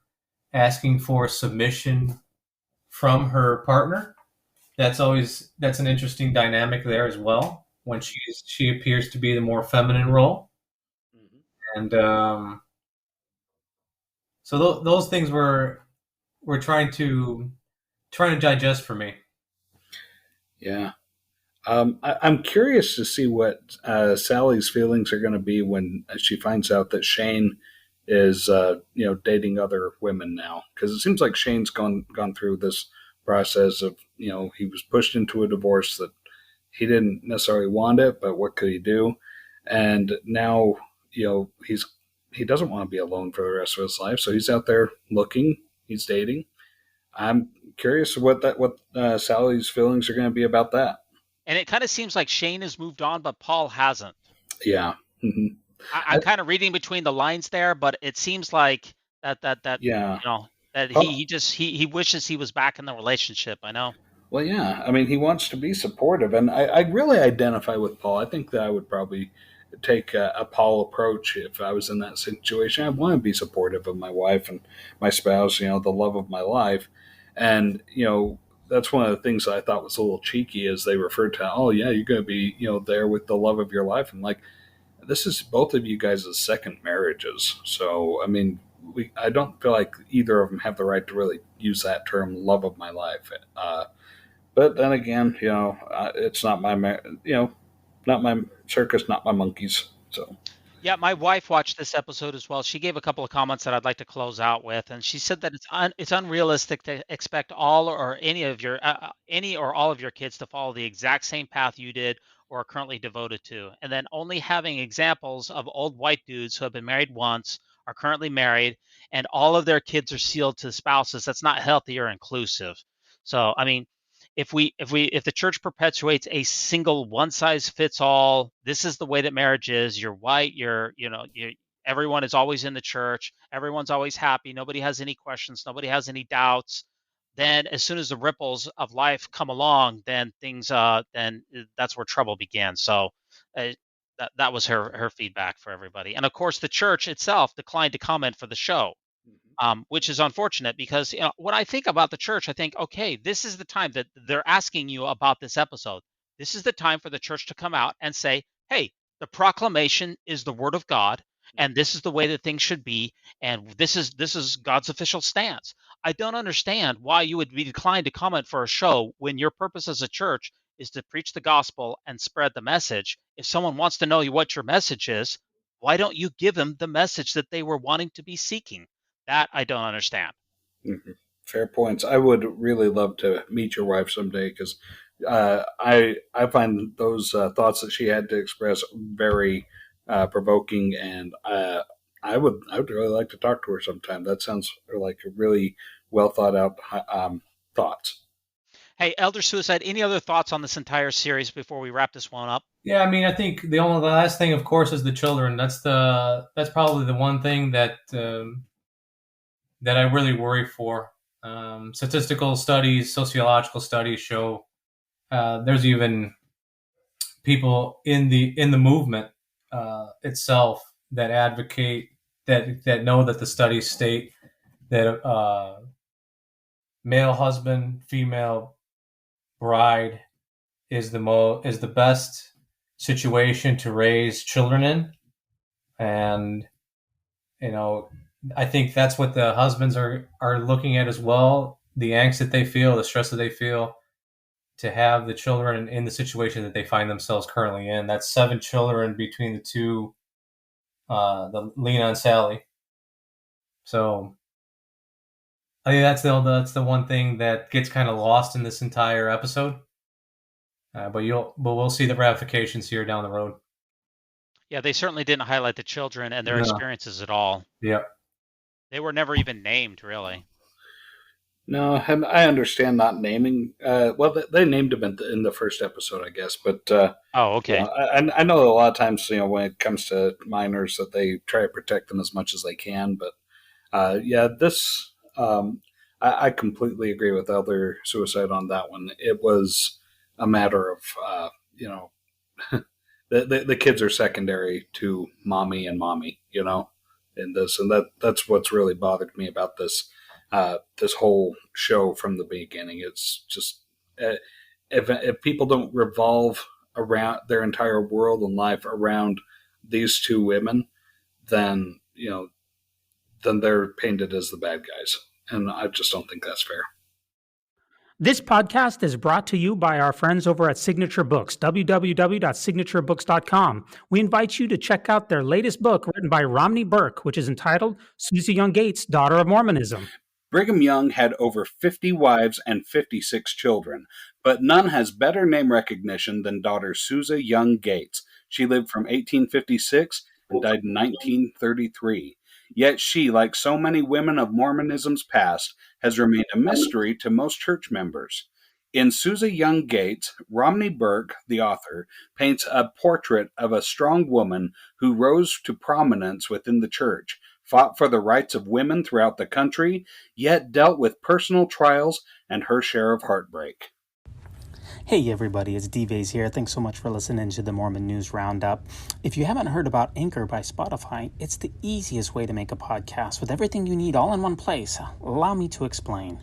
asking for submission from her partner. That's an interesting dynamic there as well, when she appears to be the more feminine role. And so those things were trying to digest for me. Yeah. I'm curious to see what Sally's feelings are going to be when she finds out that Shane is, dating other women now. Because it seems like Shane's gone through this process of, he was pushed into a divorce that he didn't necessarily want it, but what could he do? And now, he doesn't want to be alone for the rest of his life, so he's out there looking, he's dating. I'm curious what Sally's feelings are going to be about that. And it kind of seems like Shane has moved on, but Paul hasn't. Yeah. Mm-hmm. I'm kind of reading between the lines there, but it seems like that yeah. that he wishes he was back in the relationship. I know. Well, yeah. I mean, he wants to be supportive, and I really identify with Paul. I think that I would probably take a Paul approach if I was in that situation. I want to be supportive of my wife and my spouse, the love of my life. And, that's one of the things that I thought was a little cheeky, as they referred to, oh, yeah, you're going to be, there with the love of your life. And like, this is both of you guys' second marriages. So, I mean, I don't feel like either of them have the right to really use that term, love of my life. But then again, it's not my, not my circus, not my monkeys. So Yeah, my wife watched this episode as well. She gave a couple of comments that I'd like to close out with, and she said that it's unrealistic to expect all or any or all of your kids to follow the exact same path you did or are currently devoted to. And then only having examples of old white dudes who have been married once, are currently married, and all of their kids are sealed to spouses. That's not healthy or inclusive. So, I mean, if the church perpetuates a single one size fits all, this is the way that marriage is, you're white, everyone is always in the church, everyone's always happy, nobody has any questions, nobody has any doubts, then as soon as the ripples of life come along, then that's where trouble began. So uh, that was her feedback for everybody. And of course the church itself declined to comment for the show, which is unfortunate because when I think about the church, I think, okay, this is the time that they're asking you about this episode. This is the time for the church to come out and say, hey, the proclamation is the word of God, and this is the way that things should be, and this is God's official stance. I don't understand why you would be declined to comment for a show when your purpose as a church is to preach the gospel and spread the message. If someone wants to know what your message is, why don't you give them the message that they were wanting to be seeking? That I don't understand. Mm-hmm. Fair points. I would really love to meet your wife someday because I find those thoughts that she had to express very provoking, and I would really like to talk to her sometime. That sounds like a really well thought out thoughts. Hey, Elder Suicide, any other thoughts on this entire series before we wrap this one up? Yeah, I mean, I think the last thing, of course, is the children. That's probably the one thing that I really worry for. Statistical studies, sociological studies show there's even people in the movement itself that advocate that know that the studies state that male husband, female bride is the best situation to raise children in, and I think that's what the husbands are looking at as well. The angst that they feel, the stress that they feel to have the children in the situation that they find themselves currently in. That's 7 children between the two, the Lena and Sally. So I think that's the one thing that gets kind of lost in this entire episode. But we'll see the ramifications here down the road. Yeah, they certainly didn't highlight the children and their experiences at all. Yeah. They were never even named, really. No, I understand not naming. Well, they named him in the first episode, I guess. But okay. I know a lot of times, when it comes to minors, that they try to protect them as much as they can. But this I completely agree with Elder Suicide on that one. It was a matter of the kids are secondary to mommy and mommy, in this, and that's what's really bothered me about this whole show from the beginning. It's just if people don't revolve around their entire world and life around these two women, then they're painted as the bad guys, and I just don't think that's fair. This podcast is brought to you by our friends over at Signature Books, www.signaturebooks.com. We invite you to check out their latest book written by Romney Burke, which is entitled Susie Young Gates, Daughter of Mormonism. Brigham Young had over 50 wives and 56 children, but none has better name recognition than daughter Susie Young Gates. She lived from 1856 and died in 1933. Yet she, like so many women of Mormonism's past, has remained a mystery to most church members. In Susie Young Gates, Romney Burke, the author, paints a portrait of a strong woman who rose to prominence within the church, fought for the rights of women throughout the country, yet dealt with personal trials and her share of heartbreak. Hey everybody, it's D-Vase here. Thanks so much for listening to the Mormon News Roundup. If you haven't heard about Anchor by Spotify, it's the easiest way to make a podcast with everything you need all in one place. Allow me to explain.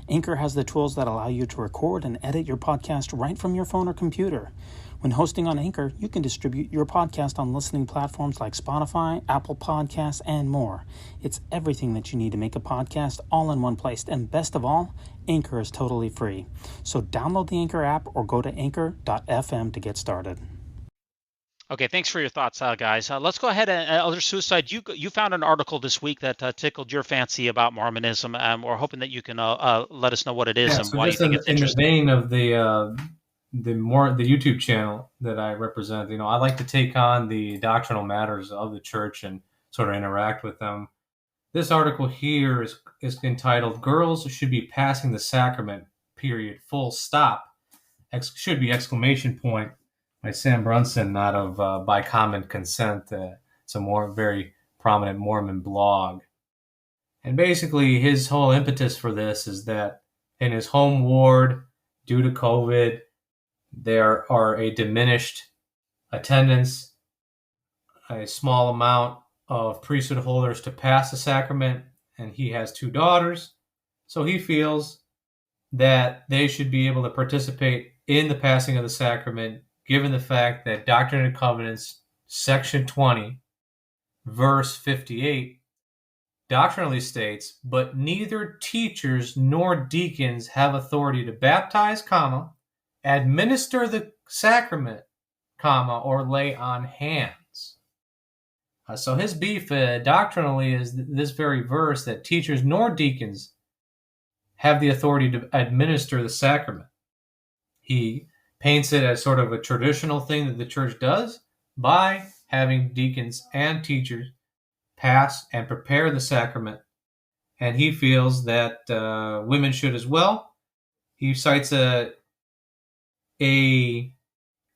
Anchor has the tools that allow you to record and edit your podcast right from your phone or computer. When hosting on Anchor, you can distribute your podcast on listening platforms like Spotify, Apple Podcasts, and more. It's everything that you need to make a podcast all in one place. And best of all, Anchor is totally free. So download the Anchor app or go to anchor.fm to get started. Okay, thanks for your thoughts, guys. Let's go ahead and Elder Suicide. You found an article this week that tickled your fancy about Mormonism. We're hoping that you can let us know what it is Yeah, and so why you just think it's in the interesting. vein of the YouTube channel that I represent, I like to take on the doctrinal matters of the church and sort of interact with them. This article here is entitled "Girls Should Be Passing the Sacrament, period, full stop." Should be exclamation point, by Sam Brunson, out of By Common Consent. It's a very prominent Mormon blog. And basically, his whole impetus for this is that in his home ward, due to COVID, there are a diminished attendance, a small amount of priesthood holders to pass the sacrament, and he has 2 daughters. So he feels that they should be able to participate in the passing of the sacrament, given the fact that Doctrine and Covenants, section 20, verse 58, doctrinally states, "But neither teachers nor deacons have authority to baptize, administer the sacrament, or lay on hands." So his beef doctrinally is this very verse that teachers nor deacons have the authority to administer the sacrament. He paints it as sort of a traditional thing that the church does by having deacons and teachers pass and prepare the sacrament. And he feels that women should as well. He cites a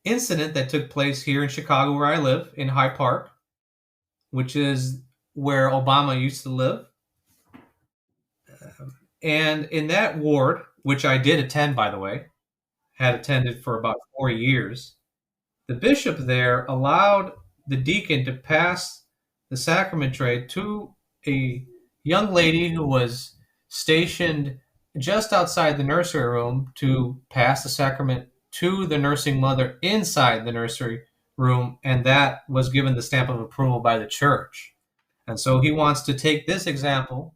incident that took place here in Chicago, where I live, in Hyde Park, which is where Obama used to live. And in that ward, which I did attend, by the way, had attended for about 4 years, the bishop there allowed the deacon to pass the sacrament tray to a young lady who was stationed just outside the nursery room to pass the sacrament to the nursing mother inside the nursery room, and that was given the stamp of approval by the church. And so he wants to take this example,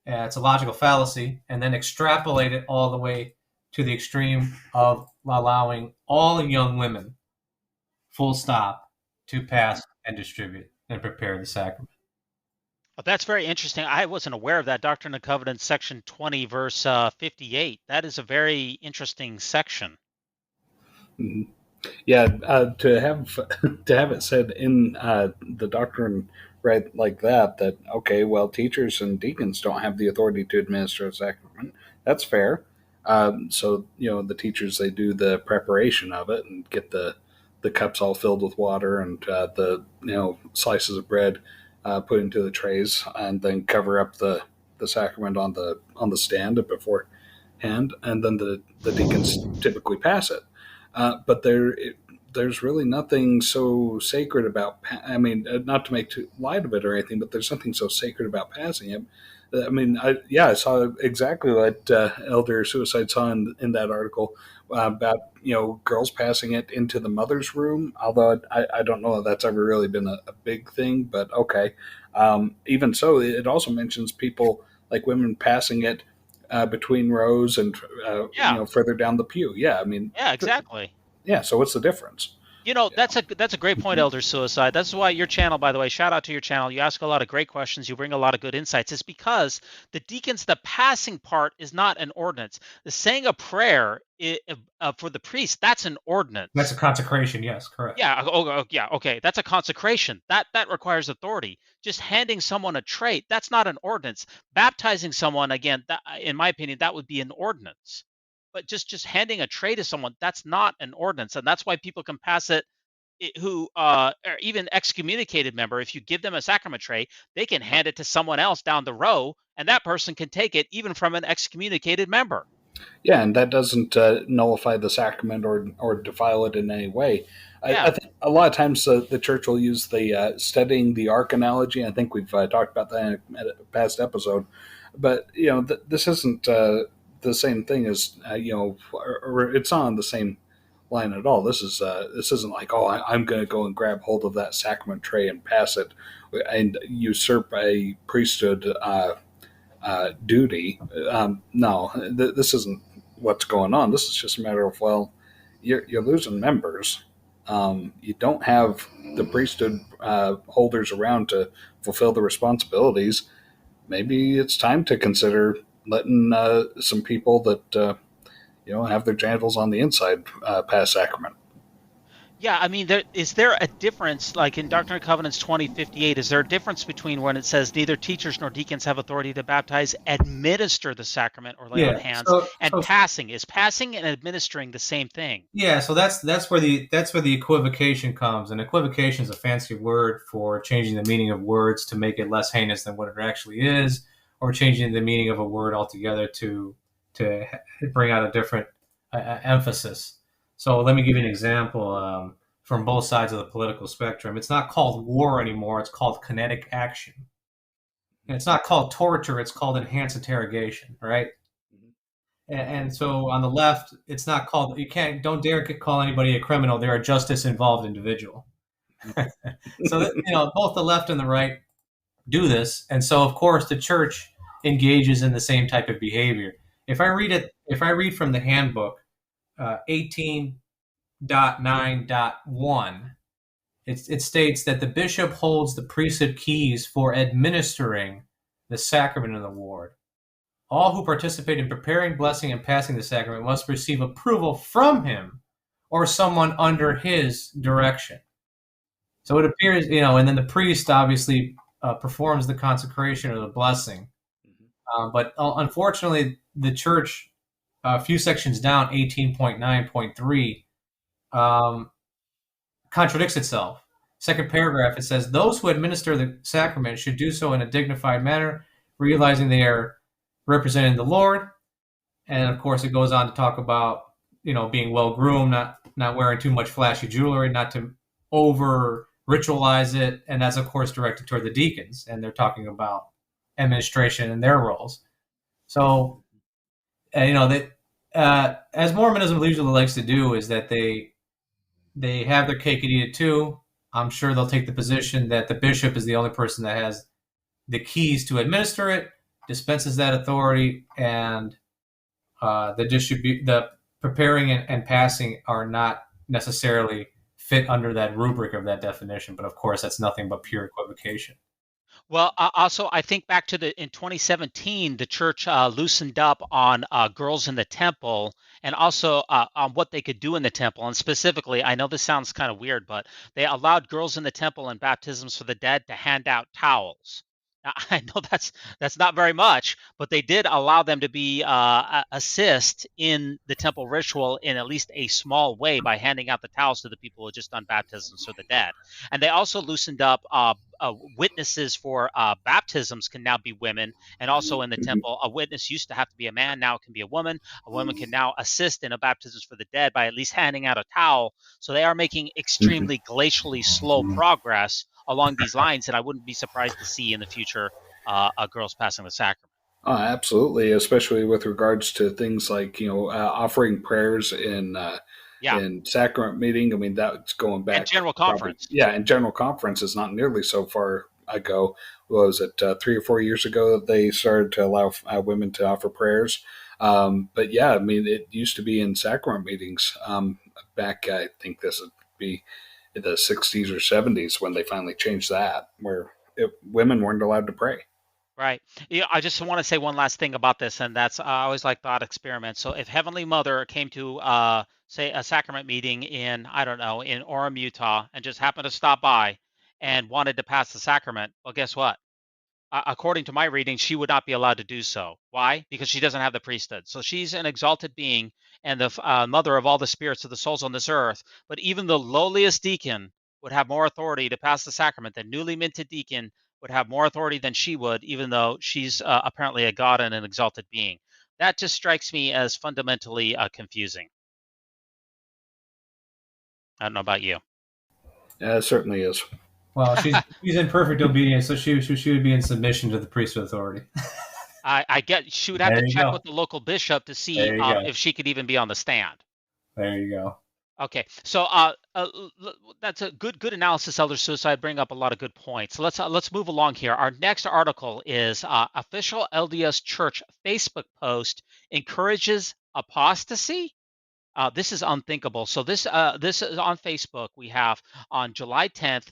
it's a logical fallacy, and then extrapolate it all the way to the extreme of allowing all young women, full stop, to pass and distribute and prepare the sacrament. Oh, that's very interesting. I wasn't aware of that. Doctrine and Covenants, section 20, verse 58. That is a very interesting section. Mm-hmm. Yeah, to have it said in the doctrine right like that okay, well, teachers and deacons don't have the authority to administer a sacrament. That's fair. So the teachers, they do the preparation of it and get the cups all filled with water and the slices of bread put into the trays, and then cover up the sacrament on the stand beforehand, and then the deacons typically pass it. But there's really nothing so sacred about. I mean, not to make too light of it or anything, but there's something so sacred about passing it. I mean, I saw exactly what Elder Suicide saw in that article about girls passing it into the mother's room. Although I don't know if that's ever really been a big thing, but okay. Even so, it also mentions people like women passing it between rows and further down the pew. Yeah, I mean, Yeah, exactly. yeah. So what's the difference? That's a great point, Elder Suicide. That's why your channel, by the way, shout out to your channel. You ask a lot of great questions. You bring a lot of good insights. It's because the deacons, the passing part is not an ordinance. The saying a prayer for the priest, that's an ordinance. That's a consecration. Yes, correct. Yeah. Yeah. Okay. That's a consecration. That requires authority. Just handing someone a tray, that's not an ordinance. Baptizing someone, again, in my opinion, that would be an ordinance. But just handing a tray to someone, that's not an ordinance, and that's why people can pass it. Who or even excommunicated member, if you give them a sacrament tray, they can hand it to someone else down the row, and that person can take it even from an excommunicated member. Yeah, and that doesn't nullify the sacrament or defile it in any way. Yeah. I think a lot of times the church will use the studying the ark analogy. I think we've talked about that in a past episode. But this isn't the same thing as or it's not on the same line at all. This isn't like, oh, I'm going to go and grab hold of that sacrament tray and pass it and usurp a priesthood duty. No, this isn't what's going on. This is just a matter of, well, you're losing members. You don't have the priesthood holders around to fulfill the responsibilities, maybe it's time to consider letting some people that have their genitals on the inside pass sacrament. Yeah, I mean, is there a difference, like in Doctrine and Covenants 2058, is there a difference between when it says neither teachers nor deacons have authority to baptize, administer the sacrament or lay on Yeah. hands, and So passing? Is passing and administering the same thing? yeah, so that's where the equivocation comes, and equivocation is a fancy word for changing the meaning of words to make it less heinous than what it actually is, or changing the meaning of a word altogether to bring out a different emphasis. So let me give you an example from both sides of the political spectrum. It's not called war anymore; it's called kinetic action. And it's not called torture; it's called enhanced interrogation, right? And so on the left, it's not called, don't dare call anybody a criminal. They're a justice involved individual. So that, both the left and the right do this. And so, of course, the church engages in the same type of behavior. If I read from the handbook, 18.9.1, it states that the bishop holds the priesthood keys for administering the sacrament of the ward. All who participate in preparing, blessing, and passing the sacrament must receive approval from him or someone under his direction. So it appears, and then the priest obviously performs the consecration or the blessing. But unfortunately, the church, a few sections down, 18.9.3, contradicts itself. Second paragraph, it says, those who administer the sacrament should do so in a dignified manner, realizing they are representing the Lord. And of course, it goes on to talk about, being well groomed, not wearing too much flashy jewelry, not to over ritualize it. And that's, of course, directed toward the deacons. And they're talking about administration and their roles. So, as Mormonism usually likes to do, is that they have their cake and eat it too. I'm sure they'll take the position that the bishop is the only person that has the keys to administer it, dispenses that authority, and the preparing and passing are not necessarily fit under that rubric of that definition. But of course, that's nothing but pure equivocation. Well, also, I think back to in 2017, the church loosened up on girls in the temple, and also on what they could do in the temple. And specifically, I know this sounds kind of weird, but they allowed girls in the temple and baptisms for the dead to hand out towels. Now, I know that's not very much, but they did allow them to be assist in the temple ritual in at least a small way by handing out the towels to the people who had just done baptisms for the dead. And they also loosened up witnesses for baptisms can now be women, and also in the temple, a witness used to have to be a man, now it can be a woman. A woman can now assist in a baptisms for the dead by at least handing out a towel. So they are making extremely glacially slow progress along these lines, and I wouldn't be surprised to see in the future girls passing the sacrament. Absolutely, especially with regards to things like offering prayers in sacrament meeting. I mean, that's going back. And general conference. And general conference is not nearly so far ago. What was it, 3 or 4 years ago that they started to allow women to offer prayers? But yeah, I mean, it used to be in sacrament meetings back, I think this would be in the 60s or 70s when they finally changed that, where women weren't allowed to pray. Right. I just want to say one last thing about this, and that's I always like thought experiments. So if Heavenly Mother came to, say, a sacrament meeting in, I don't know, in Orem, Utah, and just happened to stop by and wanted to pass the sacrament, well, guess what? According to my reading, she would not be allowed to do so. Why? Because she doesn't have the priesthood. So she's an exalted being and the mother of all the spirits of the souls on this earth. But even the lowliest deacon would have more authority to pass the sacrament. The newly minted deacon would have more authority than she would, even though she's apparently a god and an exalted being. That just strikes me as fundamentally confusing. I don't know about you. Yeah, it certainly is. Well, she's in perfect obedience, so she would be in submission to the priesthood authority. I get she would have to check with the local bishop to see if she could even be on the stand. There you go. Okay, so that's a good analysis, Elder Suicide. Bring up a lot of good points. Let's move along here. Our next article is official LDS Church Facebook post encourages apostasy. This is unthinkable. So this is on Facebook. We have on July 10th,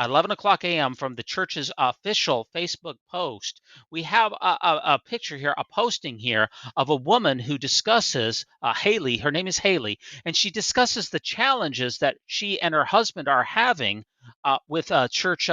11 o'clock a.m. from the church's official Facebook post. We have a picture here, a posting here of a woman who discusses Haley. Her name is Haley, and she discusses the challenges that she and her husband are having with church.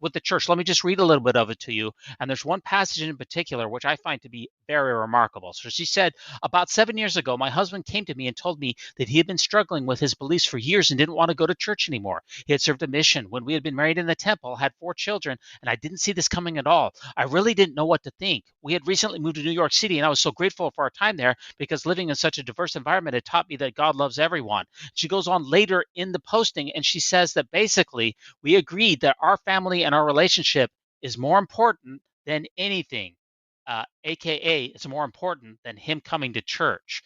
With the church. Let me just read a little bit of it to you. And there's one passage in particular which I find to be very remarkable. So she said, about 7 years ago, my husband came to me and told me that he had been struggling with his beliefs for years and didn't want to go to church anymore. He had served a mission when we had been married in the temple, had 4 children, and I didn't see this coming at all. I really didn't know what to think. We had recently moved to New York City, and I was so grateful for our time there because living in such a diverse environment had taught me that God loves everyone. She goes on later in the posting, and she says that basically we agreed that our family and our relationship is more important than anything. AKA, it's more important than him coming to church.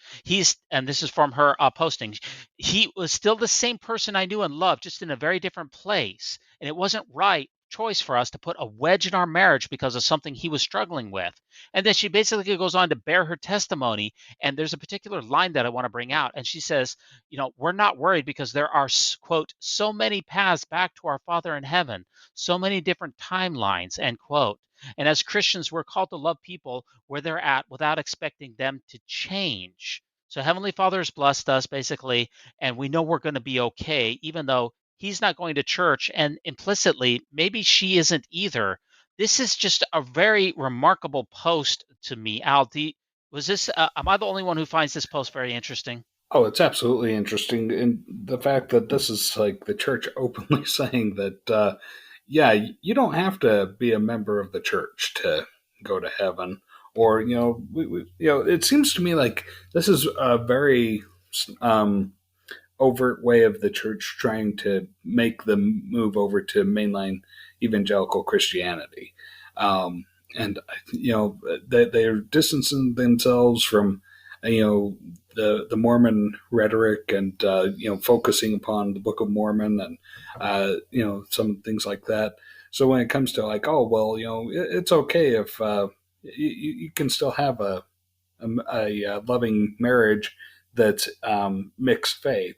And this is from her posting. He was still the same person I knew and loved, just in a very different place. And it wasn't right choice for us to put a wedge in our marriage because of something he was struggling with. And then she basically goes on to bear her testimony. And there's a particular line that I want to bring out. And she says, we're not worried because there are, quote, so many paths back to our Father in heaven, so many different timelines, end quote. And as Christians, we're called to love people where they're at without expecting them to change. So Heavenly Father has blessed us, basically, and we know we're going to be okay, even though he's not going to church, and implicitly, maybe she isn't either. This is just a very remarkable post to me. Al, am I the only one who finds this post very interesting? Oh, it's absolutely interesting. And the fact that this is like the church openly saying that, yeah, you don't have to be a member of the church to go to heaven. Or, it seems to me like this is a very overt way of the church trying to make the move over to mainline evangelical Christianity. And, they're distancing themselves from, the Mormon rhetoric and focusing upon the Book of Mormon and some things like that. So when it comes to like, oh well, it's okay if you can still have a loving marriage that's mixed faith.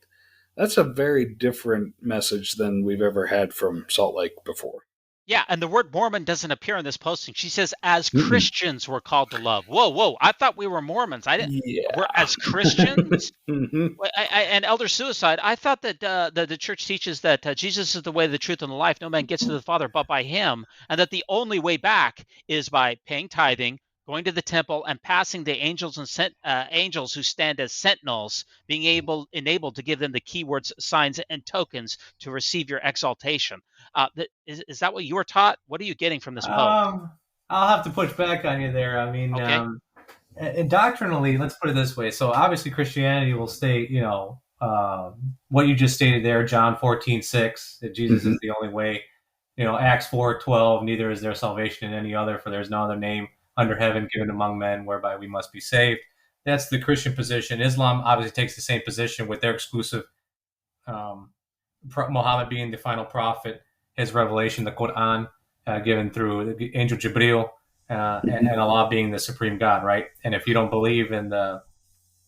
That's a very different message than we've ever had from Salt Lake before. Yeah, and the word Mormon doesn't appear in this posting. She says, as Christians, we're called to love. Whoa, I thought we were Mormons. I didn't. Yeah. We're as Christians? Mm-hmm. And Elder Suicide, I thought that the church teaches that Jesus is the way, the truth, and the life. No man gets to the Father but by him. And that the only way back is by paying tithing, going to the temple, and passing the angels and angels who stand as sentinels, being enabled to give them the keywords, signs, and tokens to receive your exaltation. Is that what you were taught? What are you getting from this post? I'll have to push back on you there. I mean, okay. Doctrinally, let's put it this way. So obviously Christianity will state, what you just stated there, John 14:6, that Jesus mm-hmm. is the only way. Acts 4:12, neither is there salvation in any other, for there's no other name under heaven given among men whereby we must be saved. That's the Christian position. Islam obviously takes the same position with their exclusive Muhammad being the final prophet, his revelation, the Quran, given through the angel Jibril, and Allah being the supreme God, right? And if you don't believe in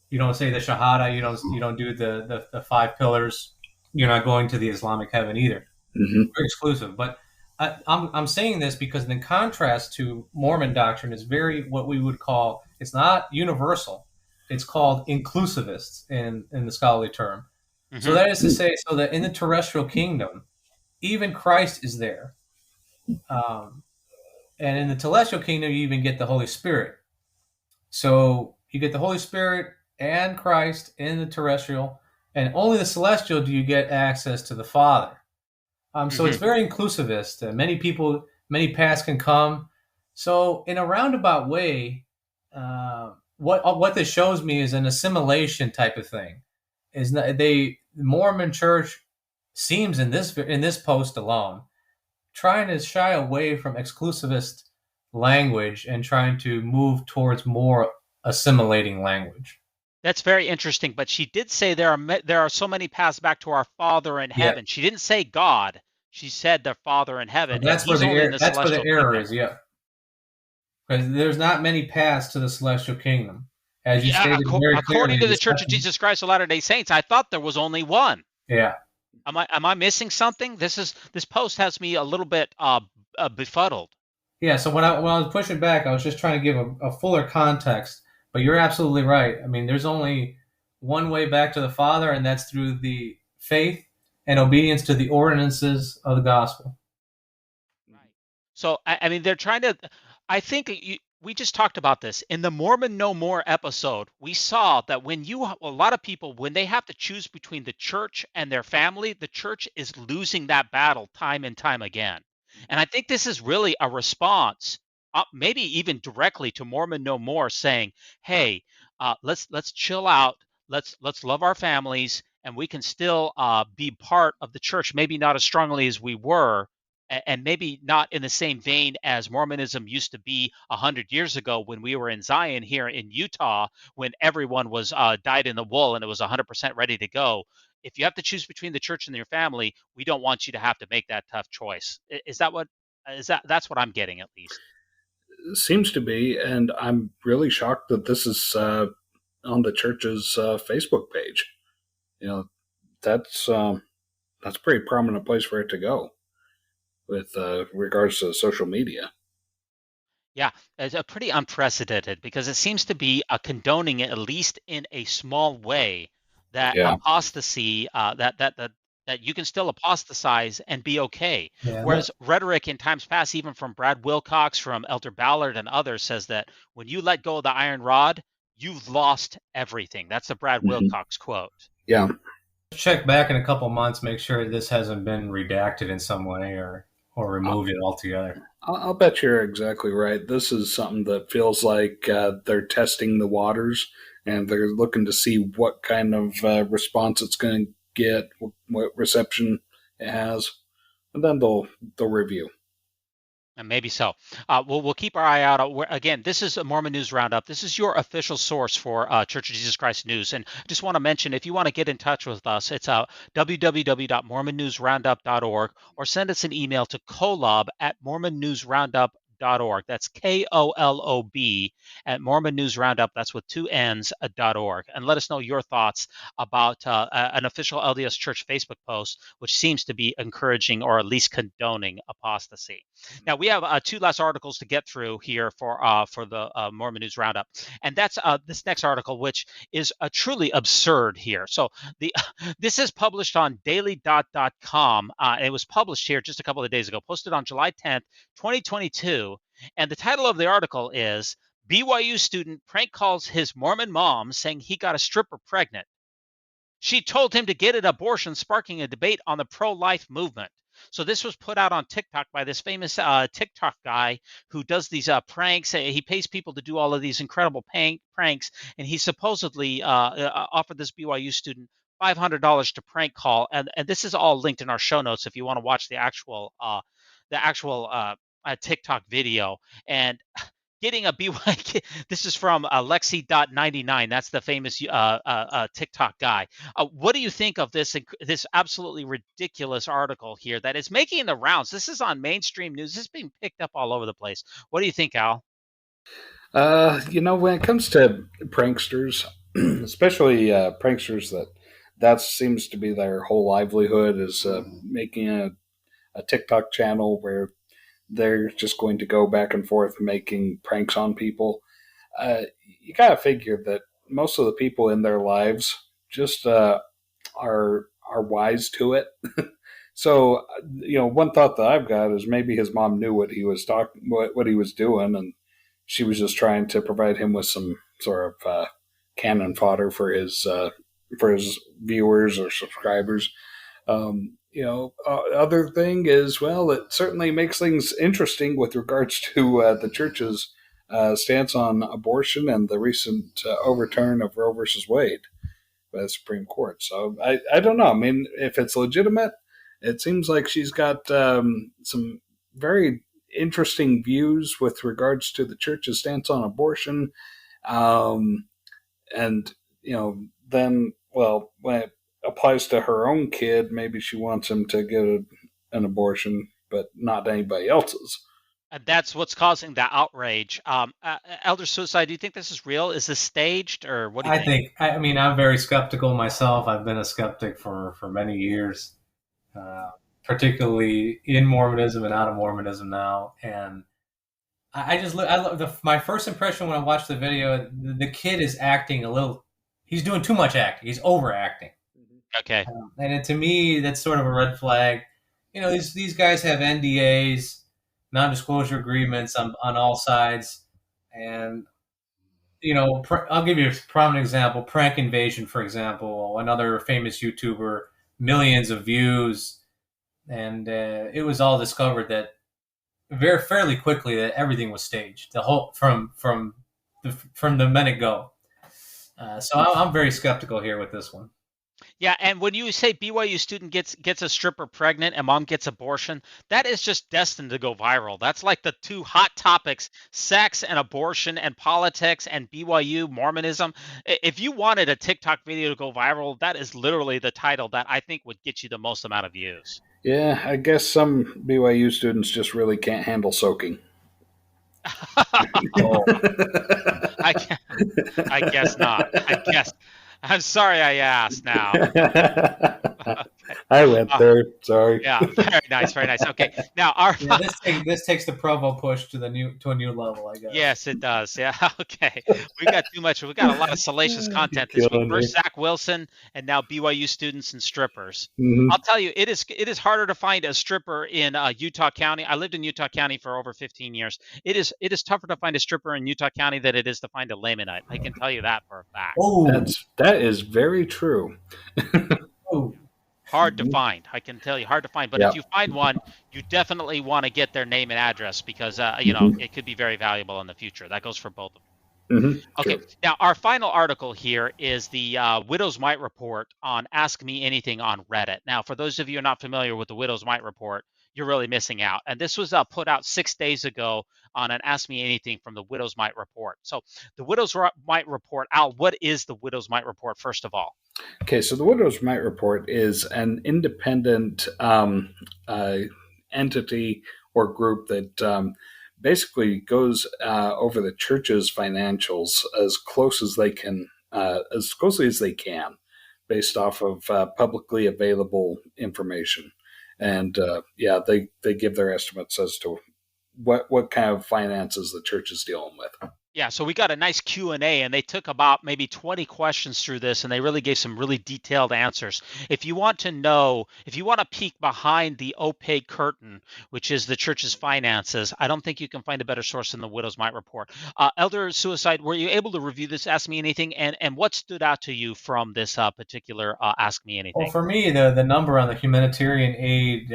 you don't say the Shahada, you don't do the 5 pillars, you're not going to the Islamic heaven either. Mm-hmm. Very exclusive. But I'm saying this because in contrast to Mormon doctrine is very what we would call, it's not universal, it's called inclusivist in the scholarly term. Mm-hmm. So that is to say, so that in the terrestrial kingdom, even Christ is there. And in the celestial kingdom, you even get the Holy Spirit. So you get the Holy Spirit and Christ in the terrestrial, and only the celestial do you get access to the Father. So mm-hmm. It's very inclusivist. Many paths can come. So in a roundabout way, what this shows me is an assimilation type of thing. The Mormon Church seems in this post alone trying to shy away from exclusivist language and trying to move towards more assimilating language. That's very interesting. But she did say there are so many paths back to our Father in heaven. She didn't say God. She said the Father in heaven. Well, that's where the error is. Yeah, because there's not many paths to the celestial kingdom, As you Yeah, stated very according clearly, to the Church of discussion. Jesus Christ of Latter-day Saints, I thought there was only one. Yeah. Am I missing something? This post has me a little bit befuddled. Yeah, so when I was pushing back, I was just trying to give a fuller context. But you're absolutely right. I mean, there's only one way back to the Father, and that's through the faith and obedience to the ordinances of the gospel. Right. So I mean, they're trying to. I think we just talked about this in the Mormon No More episode. We saw that when a lot of people, when they have to choose between the church and their family, the church is losing that battle time and time again. And I think this is really a response, maybe even directly to Mormon No More, saying, "Hey, let's chill out. Let's love our families, and we can still be part of the church. Maybe not as strongly as we were." And maybe not in the same vein as Mormonism used to be 100 years ago when we were in Zion here in Utah, when everyone was dyed in the wool and it was 100% ready to go. If you have to choose between the church and your family, we don't want you to have to make that tough choice. Is that what that's what I'm getting, at least? Seems to be, and I'm really shocked that this is on the church's Facebook page. You know, that's a pretty prominent place for it to go with regards to social media. Yeah, it's a pretty unprecedented because it seems to be condoning it, at least in a small way, that Yeah. apostasy, that you can still apostatize and be okay. Yeah, Whereas rhetoric in times past, even from Brad Wilcox, from Elder Ballard, and others, says that when you let go of the iron rod, you've lost everything. That's the Brad Wilcox quote. Yeah. check back in a couple months, make sure this hasn't been redacted in some way or removed it altogether. I'll bet you're exactly right. This is something that feels like they're testing the waters and they're looking to see what kind of response it's going to get, what reception it has, and then they'll review. And maybe so. We'll keep our eye out. Again, this is a Mormon News Roundup. This is your official source for Church of Jesus Christ news. And I just want to mention, if you want to get in touch with us, it's www.mormonnewsroundup.org, or send us an email to kolob@mormonnewsroundup.org. That's KOLOB at MormonNewsRoundup. That's with two N's .org. And let us know your thoughts about an official LDS Church Facebook post, which seems to be encouraging or at least condoning apostasy. Now we have two last articles to get through here for the Mormon News Roundup, and that's this next article, which is truly absurd here. So this is published on daily.com. It was published here just a couple of days ago, posted on July 10th, 2022. And the title of the article is BYU Student Prank Calls His Mormon Mom Saying He Got a Stripper Pregnant. She told him to get an abortion, sparking a debate on the pro-life movement. So this was put out on TikTok by this famous TikTok guy who does these pranks. He pays people to do all of these incredible pranks, and he supposedly offered this BYU student $500 to prank call. And this is all linked in our show notes if you want to watch the actual TikTok video. And getting a BYU, this is from Lexi.99. That's the famous TikTok guy. What do you think of this absolutely ridiculous article here that is making the rounds? This is on mainstream news. This is being picked up all over the place. What do you think, Al? When it comes to pranksters, especially pranksters that seems to be their whole livelihood is making a TikTok channel where they're just going to go back and forth making pranks on people. You got to figure that most of the people in their lives just are wise to it. So, one thought that I've got is maybe his mom knew what he was what he was doing, and she was just trying to provide him with some sort of cannon fodder for his viewers or subscribers. Other thing is, well, it certainly makes things interesting with regards to the church's stance on abortion and the recent overturn of Roe versus Wade by the Supreme Court. So I don't know. I mean, if it's legitimate, it seems like she's got some very interesting views with regards to the church's stance on abortion. And, then, well, when it applies to her own kid, maybe she wants him to get an abortion, but not anybody else's. That's what's causing the outrage. Elder Suicide, do you think this is real? Is this staged, or what do you think? I mean, I'm very skeptical myself. I've been a skeptic for many years, uh, particularly in Mormonism and out of Mormonism now. And I just look. I love my first impression when I watched the video. The kid is acting a little. He's doing too much acting. He's overacting. Okay. And to me, that's sort of a red flag. You know, these guys have NDAs, non-disclosure agreements on all sides, and you know, I'll give you a prominent example. Prank Invasion, for example, another famous YouTuber, millions of views, and it was all discovered that fairly quickly that everything was staged. The whole from the minute go. So I'm very skeptical here with this one. Yeah, and when you say BYU student gets a stripper pregnant and mom gets abortion, that is just destined to go viral. That's like the two hot topics: sex and abortion and politics and BYU Mormonism. If you wanted a TikTok video to go viral, that is literally the title that I think would get you the most amount of views. Yeah, I guess some BYU students just really can't handle soaking. Oh, I guess not. I'm sorry I asked now. I went there. Sorry. Yeah, very nice, very nice. Okay, now this takes the Provo push to a new level, I guess. Yes, it does. Yeah. Okay. We got too much. We got a lot of salacious content this week. First Zach Wilson, and now BYU students and strippers. Mm-hmm. I'll tell you, it is harder to find a stripper in Utah County. I lived in Utah County for over 15 years. It is tougher to find a stripper in Utah County than it is to find a Lamanite. I can tell you that for a fact. Oh, that is very true. Hard to find. I can tell you, hard to find. But if you find one, you definitely want to get their name and address because it could be very valuable in the future. That goes for both of them. Mm-hmm. Okay. Sure. Now, our final article here is the Widow's Mite report on Ask Me Anything on Reddit. Now, for those of you who are not familiar with the Widow's Mite report, you're really missing out. And this was put out 6 days ago on an Ask Me Anything from the Widow's Mite report. So the Widow's Mite report, Al, what is the Widow's Mite report, first of all? Okay, so the Widow's Mite report is an independent entity or group that basically goes over the church's financials as closely as they can, based off of publicly available information. And they give their estimates as to what kind of finances the church is dealing with. Yeah, so we got a nice Q&A, and they took about maybe 20 questions through this, and they really gave some really detailed answers. If you want to peek behind the opaque curtain, which is the church's finances, I don't think you can find a better source than the Widow's Mite report. Elder Suicide, were you able to review this Ask Me Anything, and what stood out to you from this particular Ask Me Anything? Well, for me, the number on the humanitarian aid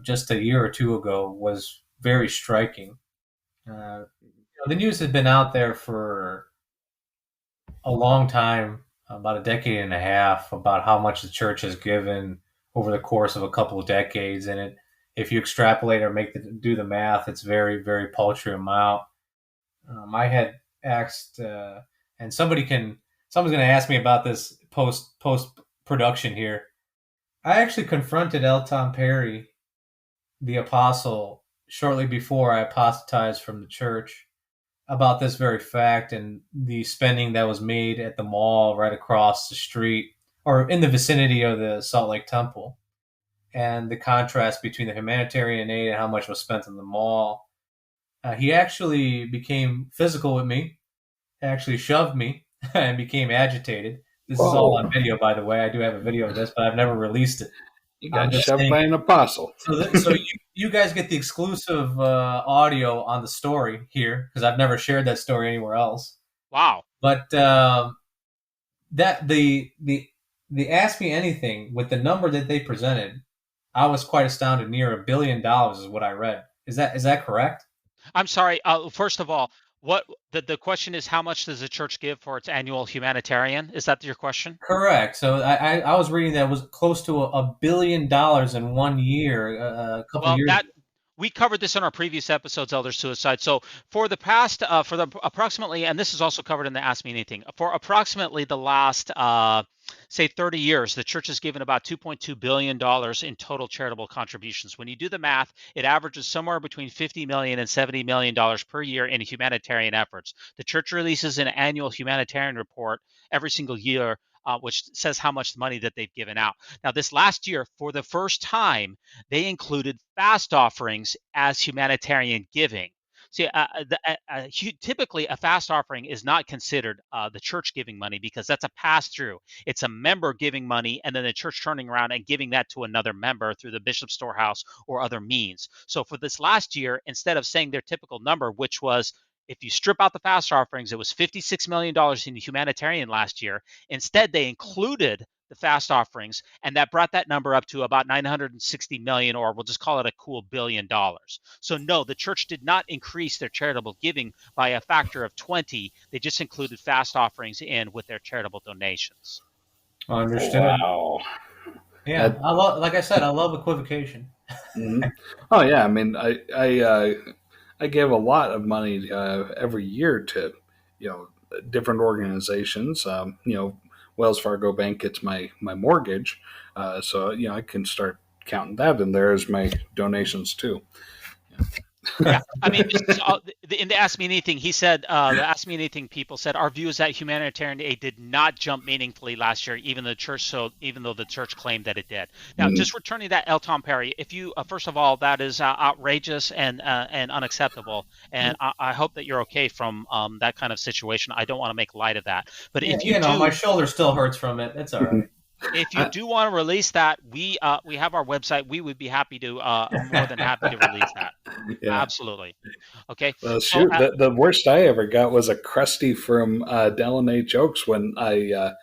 just a year or two ago was very striking. The news has been out there for a long time, about a decade and a half, about how much the church has given over the course of a couple of decades. And if you extrapolate or do the math, it's very, very paltry amount. I had asked, and someone's going to ask me about this post production here. I actually confronted L. Tom Perry, the apostle, shortly before I apostatized from the church, about this very fact and the spending that was made at the mall right across the street or in the vicinity of the Salt Lake Temple, and the contrast between the humanitarian aid and how much was spent in the mall. He actually became physical with me, actually shoved me and became agitated. This is all on video, by the way. I do have a video of this, but I've never released it. You got shoved by an apostle. So you guys get the exclusive audio on the story here, because I've never shared that story anywhere else. Wow! But that the Ask Me Anything with the number that they presented, I was quite astounded. Near $1 billion is what I read. Is that correct? I'm sorry. First of all, what the question is, how much does the church give for its annual humanitarian? Is that your question? Correct. So I was reading that it was close to $1 billion in 1 year, a couple of years ago. We covered this in our previous episodes, Elder Suicide. So for the past, for the approximately, and this is also covered in the Ask Me Anything, for approximately the last, say 30 years, the church has given about $2.2 billion in total charitable contributions. When you do the math, it averages somewhere between $50 million and $70 million per year in humanitarian efforts. The church releases an annual humanitarian report every single year, which says how much money that they've given out. Now, this last year, for the first time, they included fast offerings as humanitarian giving. See, typically a fast offering is not considered the church giving money because that's a pass through. It's a member giving money and then the church turning around and giving that to another member through the bishop's storehouse or other means. So for this last year, instead of saying their typical number, which was if you strip out the fast offerings, it was $56 million in humanitarian last year. Instead, they included the fast offerings, and that brought that number up to about 960 million, or we'll just call it a cool $1 billion. So no, the church did not increase their charitable giving by a factor of 20. They just included fast offerings in with their charitable donations. Understood. Wow. Yeah, like I said, I love equivocation. Mm-hmm. Oh yeah, I mean, I give a lot of money every year to different organizations. Wells Fargo Bank gets my mortgage, so I can start counting that in there as my donations too. Yeah, I mean, this is all, in the Ask Me Anything, he said, the Ask Me Anything people said, our view is that humanitarian aid did not jump meaningfully last year, even though the church claimed that it did. Now, just returning that L. Tom Perry, if you, first of all, that is outrageous and unacceptable, and I hope that you're okay from that kind of situation. I don't want to make light of that, but if you do, my shoulder still hurts from it. It's all right. If you do want to release that, we have our website. We would be happy to, more than happy to release that. Yeah. Absolutely. Okay. Well, shoot, the worst I ever got was a crusty from Dallin A. Jokes when I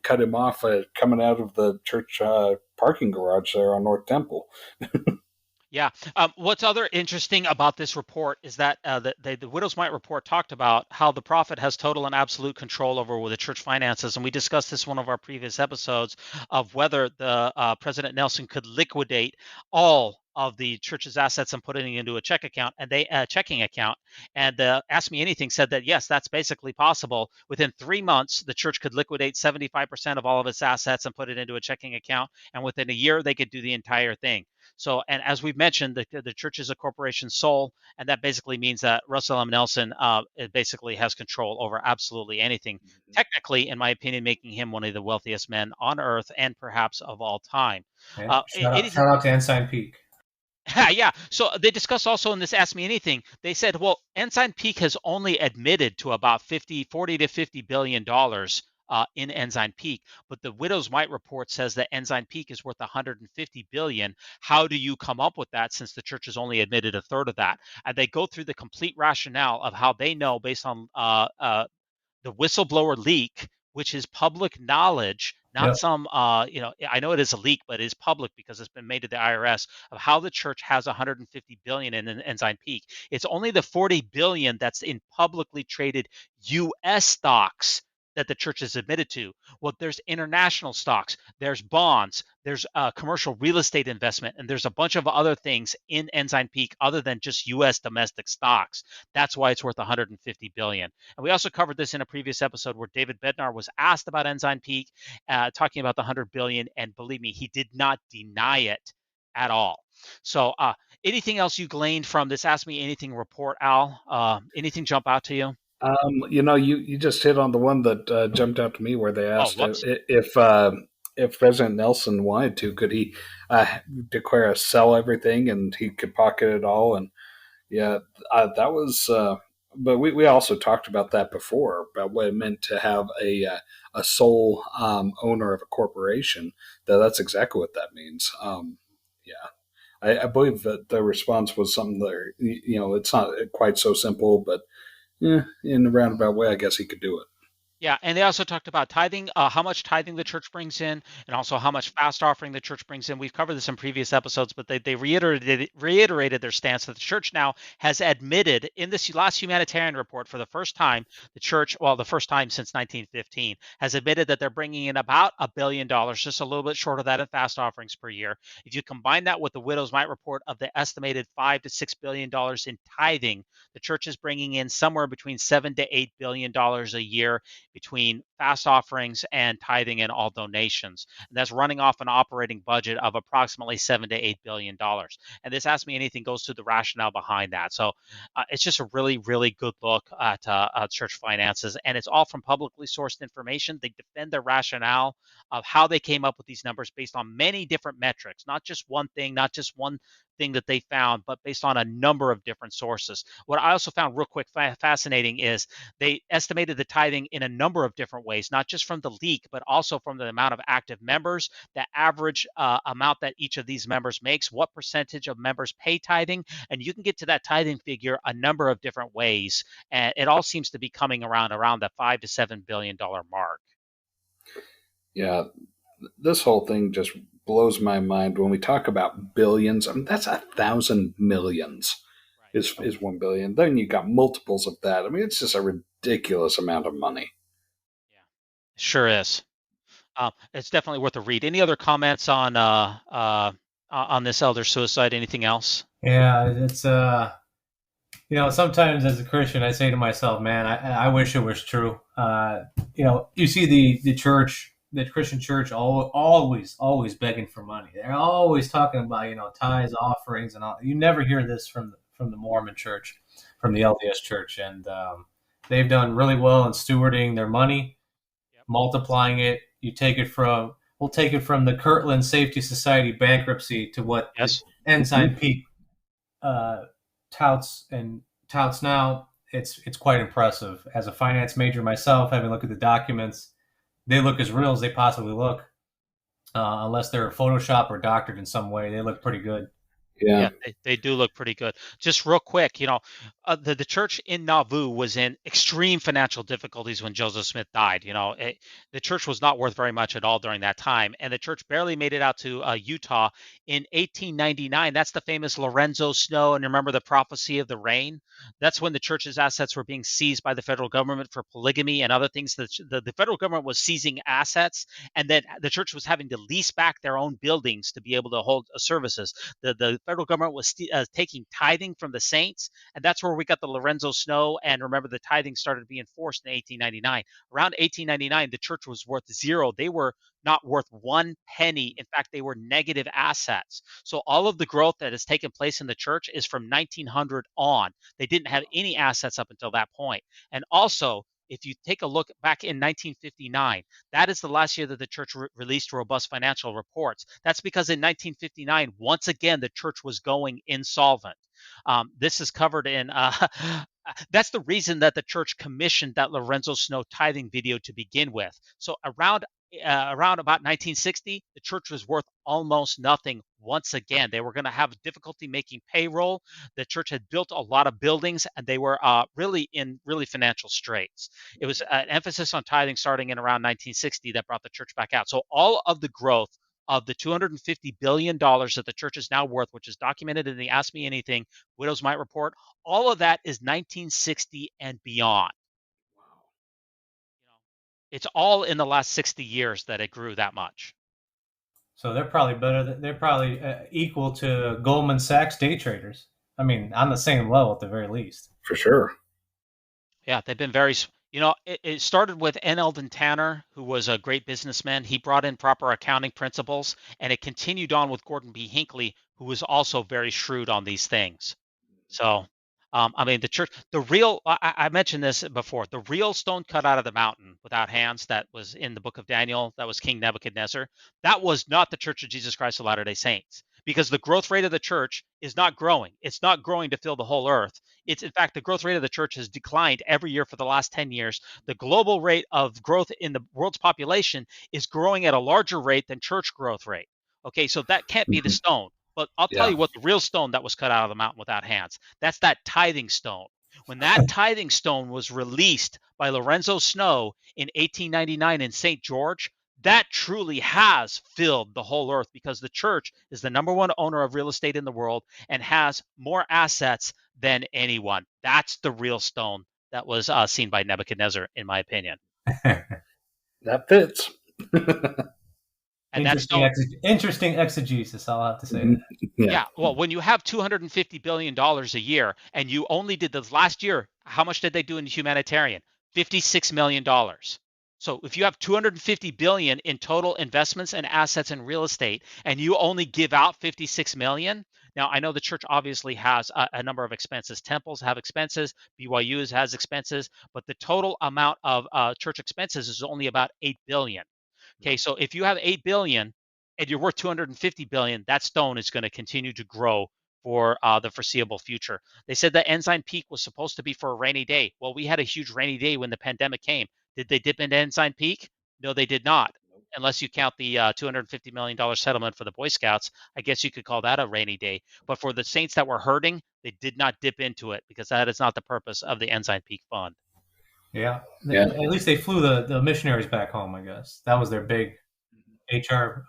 cut him off coming out of the church parking garage there on North Temple. Yeah. What's other interesting about this report is that the Widow's Mite report talked about how the prophet has total and absolute control over the church finances. And we discussed this in one of our previous episodes of whether the President Nelson could liquidate all of the church's assets and putting it into a checking account. And Ask Me Anything said that, yes, that's basically possible. Within 3 months, the church could liquidate 75% of all of its assets and put it into a checking account. And within a year, they could do the entire thing. So, and as we've mentioned, the church is a corporation sole, and that basically means that Russell M. Nelson it basically has control over absolutely anything. Technically, in my opinion, making him one of the wealthiest men on earth and perhaps of all time. Shout out to Ensign Peak. Yeah. So they discussed also in this Ask Me Anything, they said, well, Ensign Peak has only admitted to about 40 to $50 billion in Ensign Peak, but the Widow's Mite report says that Ensign Peak is worth 150 billion. How do you come up with that since the church has only admitted a third of that? And they go through the complete rationale of how they know based on the whistleblower leak, which is public knowledge, not some, I know it is a leak, but it is public because it's been made to the IRS of how the church has 150 billion in Ensign Peak. It's only the 40 billion that's in publicly traded U.S. stocks that the church is admitted to. Well, there's international stocks, there's bonds, there's commercial real estate investment, and there's a bunch of other things in Ensign Peak other than just U.S. domestic stocks. That's why it's worth 150 billion. And we also covered this in a previous episode where David Bednar was asked about Ensign Peak, talking about the 100 billion, and believe me, he did not deny it at all. So anything else you gleaned from this Ask Me Anything report, Al? Anything jump out to you? You just hit on the one that jumped out to me where they asked if President Nelson wanted to, could he declare sell everything and he could pocket it all? And that was. But we also talked about that before, about what it meant to have a sole owner of a corporation. That's exactly what that means. I believe that the response was something that it's not quite so simple, but. Yeah, in a roundabout way, I guess he could do it. Yeah, and they also talked about tithing, how much tithing the church brings in, and also how much fast offering the church brings in. We've covered this in previous episodes, but they reiterated their stance that the church now has admitted in this last humanitarian report for the first time, the church, well, the first time since 1915, has admitted that they're bringing in about $1 billion, just a little bit short of that in fast offerings per year. If you combine that with the Widow's Mite report of the estimated $5 to $6 billion in tithing, the church is bringing in somewhere between $7 to $8 billion a year between fast offerings and tithing and all donations. And that's running off an operating budget of approximately $7 to $8 billion. And this Ask Me Anything goes to the rationale behind that. So it's just a really, really good look at church finances. And it's all from publicly sourced information. They defend their rationale of how they came up with these numbers based on many different metrics, not just one thing, not just one thing that they found, but based on a number of different sources. What I also found real quick fascinating is they estimated the tithing in a number of different ways, not just from the leak, but also from the amount of active members, the average amount that each of these members makes, what percentage of members pay tithing, and you can get to that tithing figure a number of different ways, and it all seems to be coming around the $5 to $7 billion mark. Yeah, this whole thing just blows my mind when we talk about billions. I mean, that's 1,000 millions. Is 1 billion. Then you got multiples of that. I mean, it's just a ridiculous amount of money. Yeah, sure is. It's definitely worth a read. Any other comments on this elder suicide? Anything else? Yeah, it's sometimes as a Christian, I say to myself, man, I wish it was true. You see the church, the Christian church, always begging for money. They're always talking about tithes, offerings, and all. You never hear this from the Mormon Church, from the LDS Church, and they've done really well in stewarding their money, multiplying it. We'll take it from the Kirtland Safety Society bankruptcy to what Ensign Peak touts now. It's quite impressive. As a finance major myself, having looked at the documents, they look as real as they possibly look, unless they're Photoshopped or doctored in some way. They look pretty good. Yeah, they do look pretty good. Just real quick, the church in Nauvoo was in extreme financial difficulties when Joseph Smith died. The church was not worth very much at all during that time, and the church barely made it out to Utah in 1899. That's the famous Lorenzo Snow, and remember the prophecy of the rain? That's when the church's assets were being seized by the federal government for polygamy and other things. The federal government was seizing assets, and then the church was having to lease back their own buildings to be able to hold services. The federal government was taking tithing from the saints, and that's where we got the Lorenzo Snow. And remember, the tithing started to be enforced in 1899. Around 1899, the church was worth zero. They were not worth 1 penny. In fact, they were negative assets. So all of the growth that has taken place in the church is from 1900 on. They didn't have any assets up until that point. And also, if you take a look back in 1959, that is the last year that the church released robust financial reports. That's because in 1959, once again, the church was going insolvent. This is covered in, that's the reason that the church commissioned that Lorenzo Snow tithing video to begin with. So around about 1960, the church was worth almost nothing once again. They were going to have difficulty making payroll. The church had built a lot of buildings, and they were really in financial straits. It was an emphasis on tithing starting in around 1960 that brought the church back out. So all of the growth of the $250 billion that the church is now worth, which is documented in the Ask Me Anything Widow's Mite report, all of that is 1960 and beyond. It's all in the last 60 years that it grew that much. So they're probably better. They're probably equal to Goldman Sachs day traders. I mean, on the same level at the very least. For sure. Yeah, they've been very. It started with N. Eldon Tanner, who was a great businessman. He brought in proper accounting principles, and it continued on with Gordon B. Hinckley, who was also very shrewd on these things. So, the church, I mentioned this before, the real stone cut out of the mountain without hands that was in the book of Daniel, that was King Nebuchadnezzar, that was not the Church of Jesus Christ of Latter-day Saints, because the growth rate of the church is not growing. It's not growing to fill the whole earth. It's, in fact, the growth rate of the church has declined every year for the last 10 years. The global rate of growth in the world's population is growing at a larger rate than church growth rate. Okay, so that can't be the stone. But I'll tell you what the real stone that was cut out of the mountain without hands. That's that tithing stone. When that tithing stone was released by Lorenzo Snow in 1899 in St. George, that truly has filled the whole earth, because the church is the number one owner of real estate in the world and has more assets than anyone. That's the real stone that was seen by Nebuchadnezzar, in my opinion. That fits. And that stone, interesting exegesis, I'll have to say. yeah. Well, when you have $250 billion a year, and you only did this last year, how much did they do in humanitarian? $56 million. So if you have $250 billion in total investments and assets in real estate, and you only give out $56 million, now I know the church obviously has a number of expenses. Temples have expenses, BYU has expenses, but the total amount of church expenses is only about $8 billion. Okay, so if you have $8 billion and you're worth $250 billion, that stone is going to continue to grow for the foreseeable future. They said the ensign peak was supposed to be for a rainy day. Well, we had a huge rainy day when the pandemic came. Did they dip into ensign peak? No, they did not. Unless you count the $250 million settlement for the Boy Scouts, I guess you could call that a rainy day. But for the saints that were hurting, they did not dip into it, because that is not the purpose of the ensign peak fund. Yeah. At least they flew the missionaries back home, I guess. That was their big PR.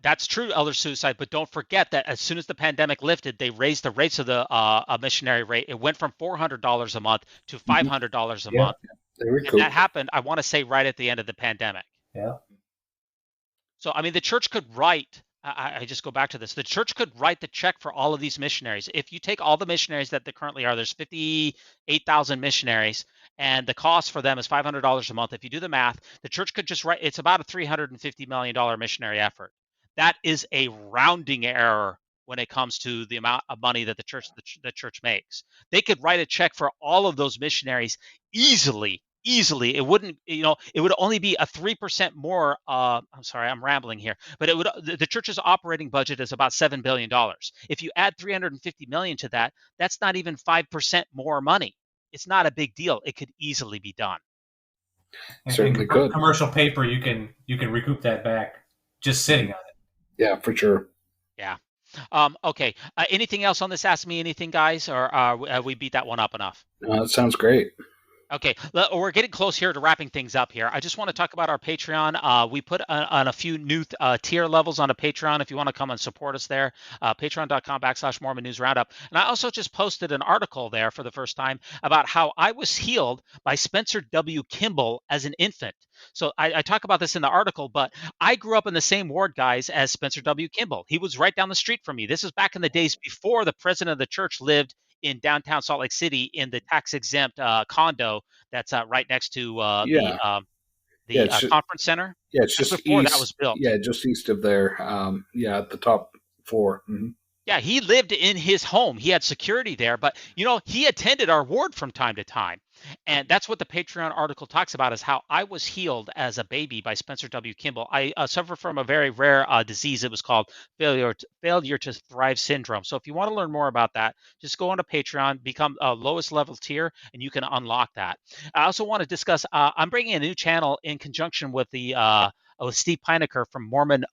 That's true, Elder Suicide, but don't forget that as soon as the pandemic lifted, they raised the rates of the missionary rate. It went from $400 a month to $500 a month. And that happened, I want to say, right at the end of the pandemic. Yeah. So, I mean, the church could write, I just go back to this, the church could write the check for all of these missionaries. If you take all the missionaries that there currently are, there's 58,000 missionaries, and the cost for them is $500 a month. If you do the math, the church could just write, it's about a $350 million missionary effort. That is a rounding error when it comes to the amount of money that the church makes. They could write a check for all of those missionaries easily. It wouldn't, it would only be a 3% more. I'm sorry, I'm rambling here, but the church's operating budget is about $7 billion. If you add $350 million to that, that's not even 5% more money. It's not a big deal. It could easily be done. Certainly could. Commercial paper, you can recoup that back just sitting on it. Yeah, for sure. Yeah. Okay. Anything else on this Ask Me Anything, guys, or we beat that one up enough? It sounds great. Okay, we're getting close here to wrapping things up here. I just want to talk about our Patreon. We put on a few new tier levels on a Patreon if you want to come and support us there. Patreon.com/MormonNewsRoundup. And I also just posted an article there for the first time about how I was healed by Spencer W. Kimball as an infant. So I talk about this in the article, but I grew up in the same ward, guys, as Spencer W. Kimball. He was right down the street from me. This is back in the days before the president of the church lived in downtown Salt Lake City in the tax-exempt condo that's right next to the conference center. Yeah, it's just before east, that was built. Yeah, just east of there. At the top floor. Mm-hmm. Yeah, he lived in his home. He had security there, but he attended our ward from time to time. And that's what the Patreon article talks about, is how I was healed as a baby by Spencer W. Kimball. I suffer from a very rare disease. It was called failure to thrive syndrome. So if you want to learn more about that, just go on to Patreon, become a lowest level tier, and you can unlock that. I also want to discuss, I'm bringing a new channel in conjunction with with Steve Pinecker from Mormon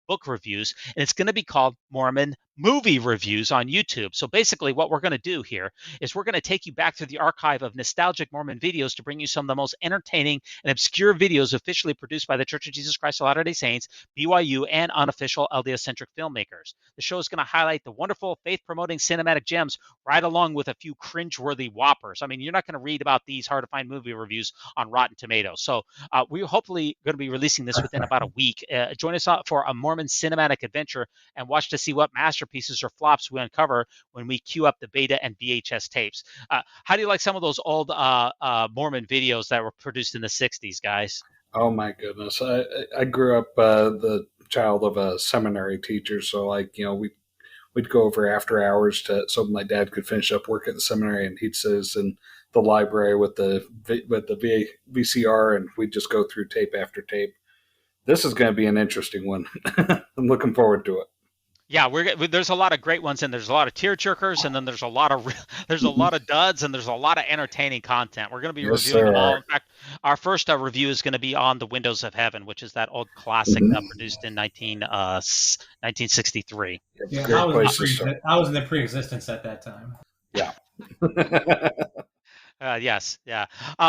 Book Reviews, and it's going to be called Mormon Movie Reviews on YouTube. So basically what we're going to do here is we're going to take you back through the archive of nostalgic Mormon videos to bring you some of the most entertaining and obscure videos officially produced by the Church of Jesus Christ of Latter-day Saints, BYU, and unofficial LDS-centric filmmakers. The show is going to highlight the wonderful faith-promoting cinematic gems right along with a few cringe-worthy whoppers. I mean, you're not going to read about these hard-to-find movie reviews on Rotten Tomatoes. So we're hopefully going to be releasing this within about a week. Join us for a Mormon cinematic adventure and watch to see what masterpieces or flops we uncover when we queue up the beta and VHS tapes. How do you like some of those old Mormon videos that were produced in the 60s, guys? Oh, my goodness. I grew up the child of a seminary teacher, so we'd go over after hours so my dad could finish up work at the seminary, and he'd sit us in the library with the VCR, and we'd just go through tape after tape. This is going to be an interesting one. I'm looking forward to it. Yeah, there's a lot of great ones, and there's a lot of tear jerkers, and then there's a lot of duds, and there's a lot of entertaining content. We're going to be reviewing them all. In fact, our first review is going to be on The Windows of Heaven, which is that old classic produced in 1963. Yeah, I was in the pre-existence at that time. Yeah. Yes, yeah.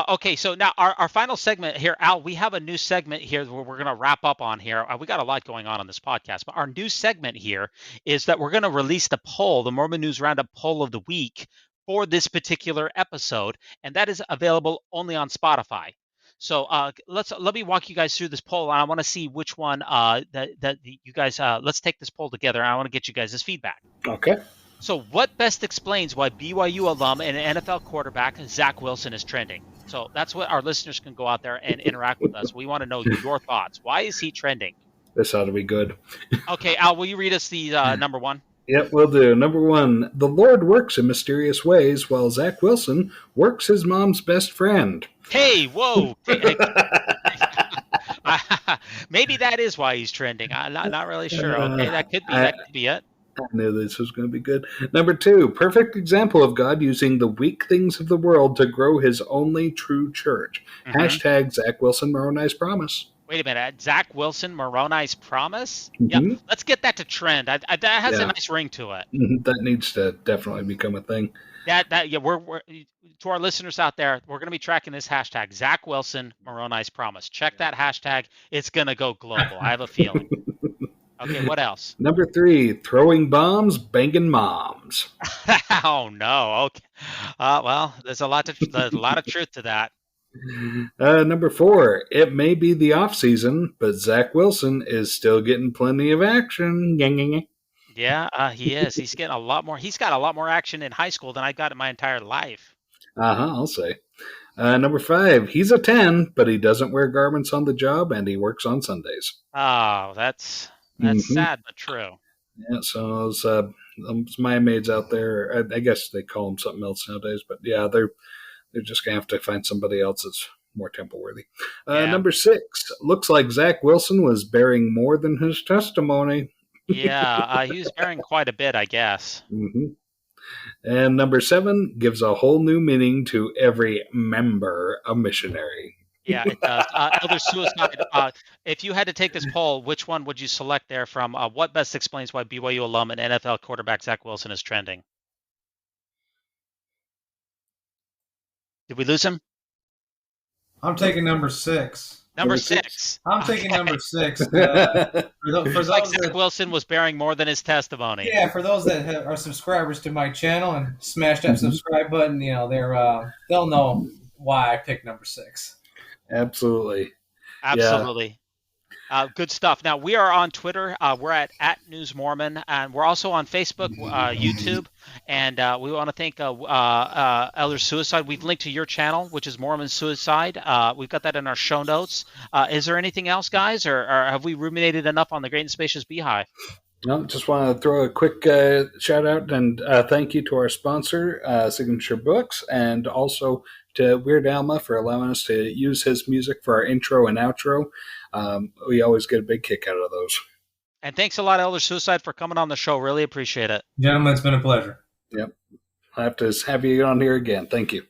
Okay, so now our final segment here, Al, we have a new segment here where we're going to wrap up on here. We got a lot going on this podcast, but our new segment here is that we're going to release the poll, the Mormon News Roundup poll of the week for this particular episode, and that is available only on Spotify. So let me walk you guys through this poll, and I want to see which one that you guys. Let's take this poll together, and I want to get you guys' feedback. Okay. So what best explains why BYU alum and NFL quarterback Zach Wilson is trending? So that's what our listeners can go out there and interact with us. We want to know your thoughts. Why is he trending? This ought to be good. Okay, Al, will you read us the number one? Yep, will do. Number one, the Lord works in mysterious ways while Zach Wilson works his mom's best friend. Hey, whoa. Maybe that is why he's trending. I'm not really sure. Okay, that could be it. I knew this was going to be good. Number two, perfect example of God using the weak things of the world to grow his only true church. Mm-hmm. Hashtag Zach Wilson Moroni's Promise. Wait a minute. Zach Wilson Moroni's Promise? Mm-hmm. Yeah, let's get that to trend. That has a nice ring to it. That needs to definitely become a thing. We're to our listeners out there, we're going to be tracking this hashtag, Zach Wilson Moroni's Promise. Check that hashtag. It's going to go global. I have a feeling. Okay, what else? Number three, throwing bombs, banging moms. Oh no! Okay, well, there's a lot of truth to that. Number four, it may be the off season, but Zach Wilson is still getting plenty of action. Yeah, he is. He's getting a lot more. He's got a lot more action in high school than I got in my entire life. I'll say. Number five, he's a 10, but he doesn't wear garments on the job, and he works on Sundays. Oh, that's sad but true. Yeah, so those Maya maids out there, I guess they call them something else nowadays, but yeah, they're just going to have to find somebody else that's more temple worthy. Number six, looks like Zach Wilson was bearing more than his testimony. Yeah, he was bearing quite a bit, I guess. Mm-hmm. And number seven, gives a whole new meaning to every member, a missionary. Yeah, it does. Elder Suicide, if you had to take this poll, which one would you select there from? What best explains why BYU alum and NFL quarterback Zach Wilson is trending? Did we lose him? I'm taking number six. Number six. I'm taking number six. Like Zach Wilson was bearing more than his testimony. Yeah, for those that are subscribers to my channel and smash that subscribe button, they'll know why I picked number six. Absolutely. Yeah. Good stuff. Now, we are on Twitter. We're at @NewsMormon, and we're also on Facebook, YouTube, and we want to thank Elder Suicide. We've linked to your channel, which is MormonSuicide. We've got that in our show notes. Is there anything else, guys, or have we ruminated enough on the Great and Spacious Beehive? No, just want to throw a quick shout out and thank you to our sponsor, Signature Books, and also to Weird Alma for allowing us to use his music for our intro and outro. We always get a big kick out of those. And thanks a lot, Elder Suicide, for coming on the show. Really appreciate it. Gentlemen, it's been a pleasure. Yep. I have to have you on here again. Thank you.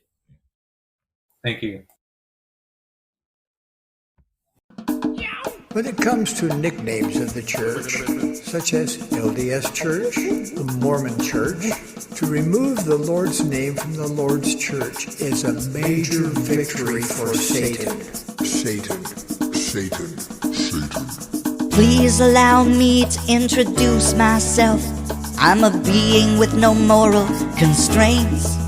Thank you. When it comes to nicknames of the church, such as LDS Church, the Mormon Church, to remove the Lord's name from the Lord's church is a major victory for Satan. Satan. Please allow me to introduce myself. I'm a being with no moral constraints.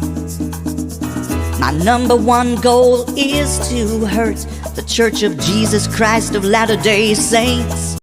My number one goal is to hurt the Church of Jesus Christ of Latter-day Saints.